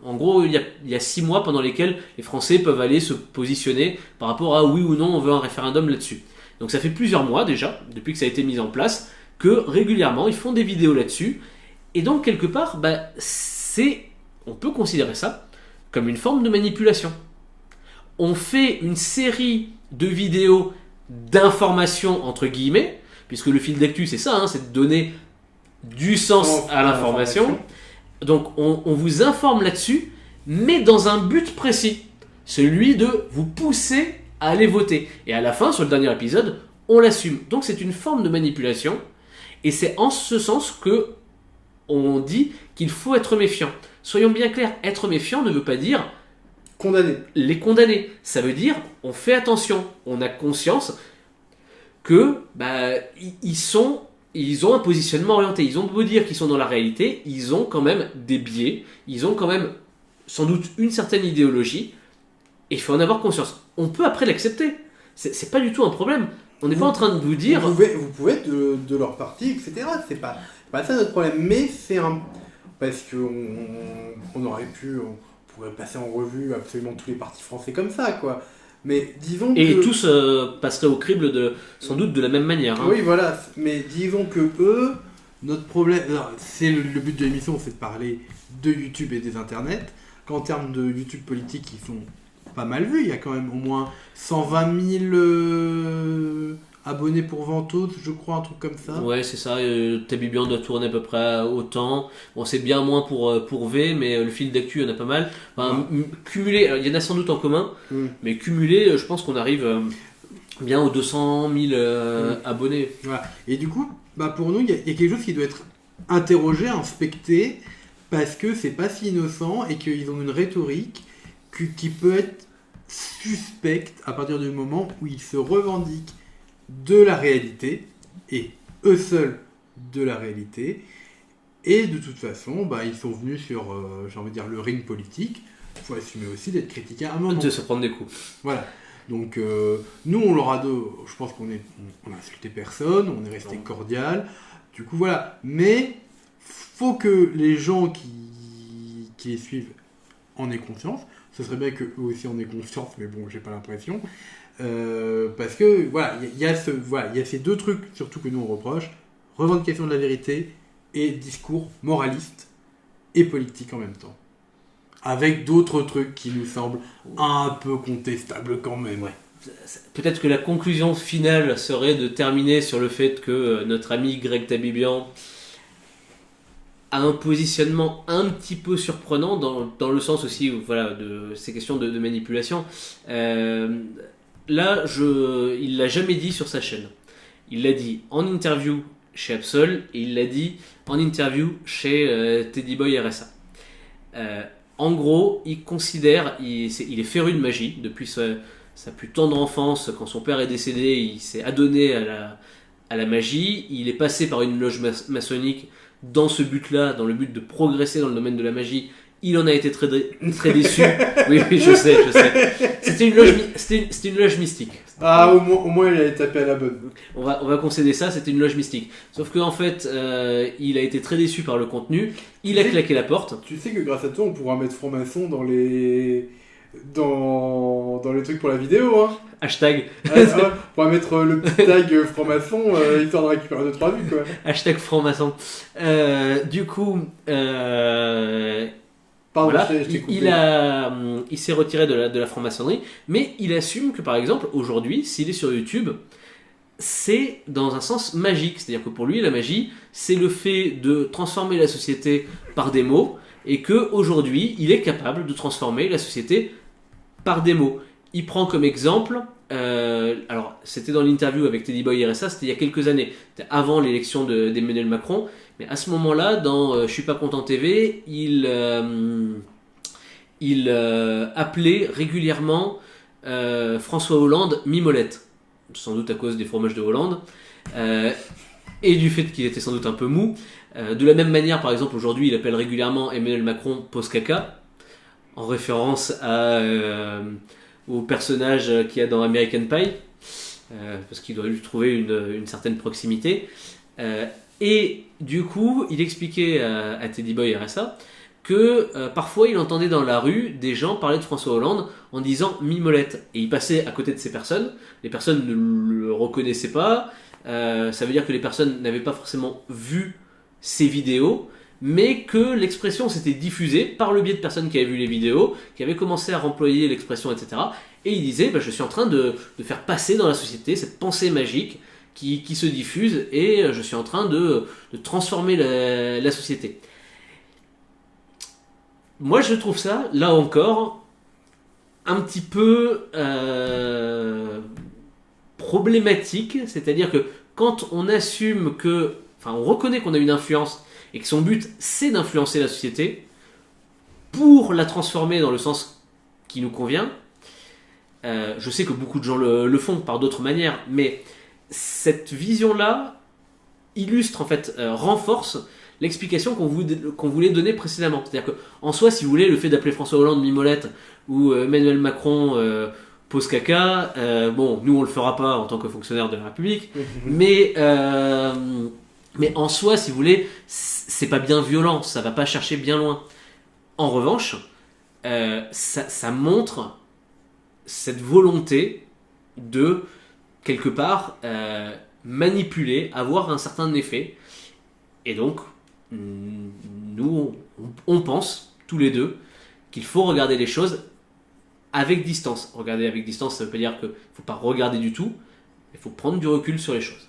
en gros il y a 6 mois pendant lesquels les Français peuvent aller se positionner par rapport à oui ou non on veut un référendum là-dessus. Donc ça fait plusieurs mois déjà, depuis que ça a été mis en place, que régulièrement ils font des vidéos là-dessus. Et donc quelque part, on peut considérer ça comme une forme de manipulation. On fait une série de vidéos d'information entre guillemets, puisque le fil d'actu c'est ça, hein, c'est de donner du sens à l'information. Donc on vous informe là-dessus, mais dans un but précis, celui de vous pousser à aller voter. Et à la fin, sur le dernier épisode, on l'assume. Donc c'est une forme de manipulation, et c'est en ce sens que on dit qu'il faut être méfiant. Soyons bien clairs, être méfiant ne veut pas dire les condamner. Ça veut dire on fait attention, on a conscience que ils ont un positionnement orienté. Ils ont beau dire qu'ils sont dans la réalité, ils ont quand même des biais, ils ont quand même sans doute une certaine idéologie, et il faut en avoir conscience. On peut après l'accepter. C'est pas du tout un problème. On n'est pas en train de vous dire... Vous pouvez être de leur parti, etc. C'est pas ça notre problème. Mais c'est un... Parce qu'on aurait pu... On pourrait passer en revue absolument tous les partis français comme ça, quoi. Mais disons et tous passeraient au crible sans doute de la même manière. Hein. Oui, voilà. Mais disons que eux, notre problème... C'est le but de l'émission, c'est de parler de YouTube et des internets. Qu'en termes de YouTube politique, ils sont pas mal vus. Il y a quand même au moins 120 000 abonnés pour Ventose, je crois, un truc comme ça. Ouais, c'est ça. Tabibian doit tourner à peu près autant. Bon, c'est bien moins pour V, mais le fil d'actu, il y en a pas mal. Enfin, cumulé, il y en a sans doute en commun, mais cumulé, je pense qu'on arrive bien aux 200 000 abonnés. Voilà. Et du coup, pour nous, il y a quelque chose qui doit être interrogé, inspecté, parce que c'est pas si innocent et qu'ils ont une rhétorique qui peut être suspecte à partir du moment où ils se revendiquent de la réalité, et eux seuls de la réalité, Et de toute façon, ils sont venus sur, j'ai envie de dire, le ring politique. Il faut assumer aussi d'être critiqué à un moment. De se prendre des coups. Voilà. Donc, nous, on leur a je pense qu'on a insulté personne, on est resté cordial. Du coup, voilà. Mais, faut que les gens qui les suivent en aient conscience. Ce serait bien qu'eux aussi en aient conscience, mais bon, j'ai pas l'impression. Parce que, voilà, il y a ces deux trucs, surtout que nous on reproche. Revendication de la vérité et discours moraliste et politique en même temps. Avec d'autres trucs qui nous semblent un peu contestables quand même. Ouais. Peut-être que la conclusion finale serait de terminer sur le fait que notre ami Greg Tabibian a un positionnement un petit peu surprenant dans le sens aussi de ces questions de manipulation. Là, il l'a jamais dit sur sa chaîne. Il l'a dit en interview chez Absol et il l'a dit en interview chez Teddy Boy RSA. En gros, il considère, il est féru de magie depuis sa plus tendre enfance. Quand son père est décédé, il s'est adonné à la magie. Il est passé par une loge maçonnique dans ce but-là, dans le but de progresser dans le domaine de la magie. Il en a été très déçu. Oui, je sais. C'était une loge mystique. Ah, au moins il a tapé à la bonne. On va concéder ça, c'était une loge mystique. Sauf qu'en fait, il a été très déçu par le contenu. Il a claqué la porte. Tu sais que grâce à toi, on pourra mettre franc-maçon dans les trucs pour la vidéo, hein. Hashtag. On pourra mettre le petit tag franc-maçon, histoire de récupérer 2-3 vues, quoi. Hashtag franc-maçon. Du coup, pardon, voilà, je t'ai coupé. il s'est retiré de la franc-maçonnerie, mais il assume que par exemple, aujourd'hui, s'il est sur YouTube, c'est dans un sens magique. C'est-à-dire que pour lui, la magie, c'est le fait de transformer la société par des mots, et qu'aujourd'hui, il est capable de transformer la société par des mots. Il prend comme exemple, alors c'était dans l'interview avec Teddy Boy RSA, c'était il y a quelques années, c'était avant l'élection d'Emmanuel Macron, mais à ce moment-là, dans Je suis pas content TV, il appelait régulièrement François Hollande Mimolette, sans doute à cause des fromages de Hollande, et du fait qu'il était sans doute un peu mou. De la même manière, par exemple, aujourd'hui, il appelle régulièrement Emmanuel Macron Pose Caca, en référence au personnage qu'il y a dans American Pie, parce qu'il doit lui trouver une certaine proximité. Et du coup, il expliquait à Teddy Boy RSA que parfois il entendait dans la rue des gens parler de François Hollande en disant Mimolette. Et il passait à côté de ces personnes, les personnes ne le reconnaissaient pas, ça veut dire que les personnes n'avaient pas forcément vu ces vidéos, mais que l'expression s'était diffusée par le biais de personnes qui avaient vu les vidéos, qui avaient commencé à remployer l'expression, etc. Et il disait, je suis en train de faire passer dans la société cette pensée magique qui se diffuse, et je suis en train de transformer la société. Moi, je trouve ça, là encore, un petit peu problématique, c'est-à-dire que quand on assume on reconnaît qu'on a une influence et que son but c'est d'influencer la société pour la transformer dans le sens qui nous convient. Je sais que beaucoup de gens le font par d'autres manières, mais cette vision-là illustre, en fait, renforce l'explication qu'on voulait donner précédemment. C'est-à-dire qu'en soi, si vous voulez, le fait d'appeler François Hollande Mimolette ou Emmanuel Macron Pose Caca, nous on le fera pas en tant que fonctionnaire de la République, mais en soi, si vous voulez, c'est pas bien violent, ça va pas chercher bien loin. En revanche, ça montre cette volonté de, quelque part, manipuler, avoir un certain effet. Et donc, nous, on pense, tous les deux, qu'il faut regarder les choses avec distance. Regarder avec distance, ça veut pas dire qu'il faut pas regarder du tout, il faut prendre du recul sur les choses.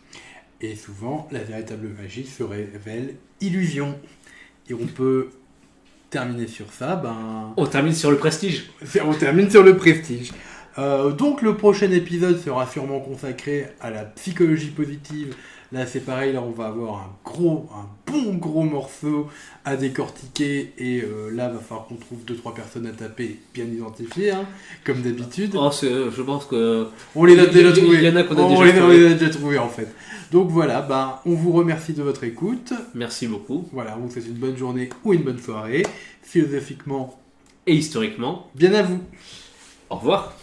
Et souvent, la véritable magie se révèle illusion. Et on peut terminer sur ça. On termine sur le prestige. On termine sur le prestige. Donc le prochain épisode sera sûrement consacré à la psychologie positive. Là c'est pareil, là on va avoir un bon gros morceau à décortiquer et là va falloir qu'on trouve 2-3 personnes à taper bien identifiées, hein, comme d'habitude. Oh, je pense que... On les a déjà trouvés. Il y en a qu'on a On déjà les trouvés. a déjà trouvés en fait. Donc voilà, on vous remercie de votre écoute. Merci beaucoup. Voilà, on vous souhaite une bonne journée ou une bonne soirée. Philosophiquement, Et historiquement, bien à vous. au revoir.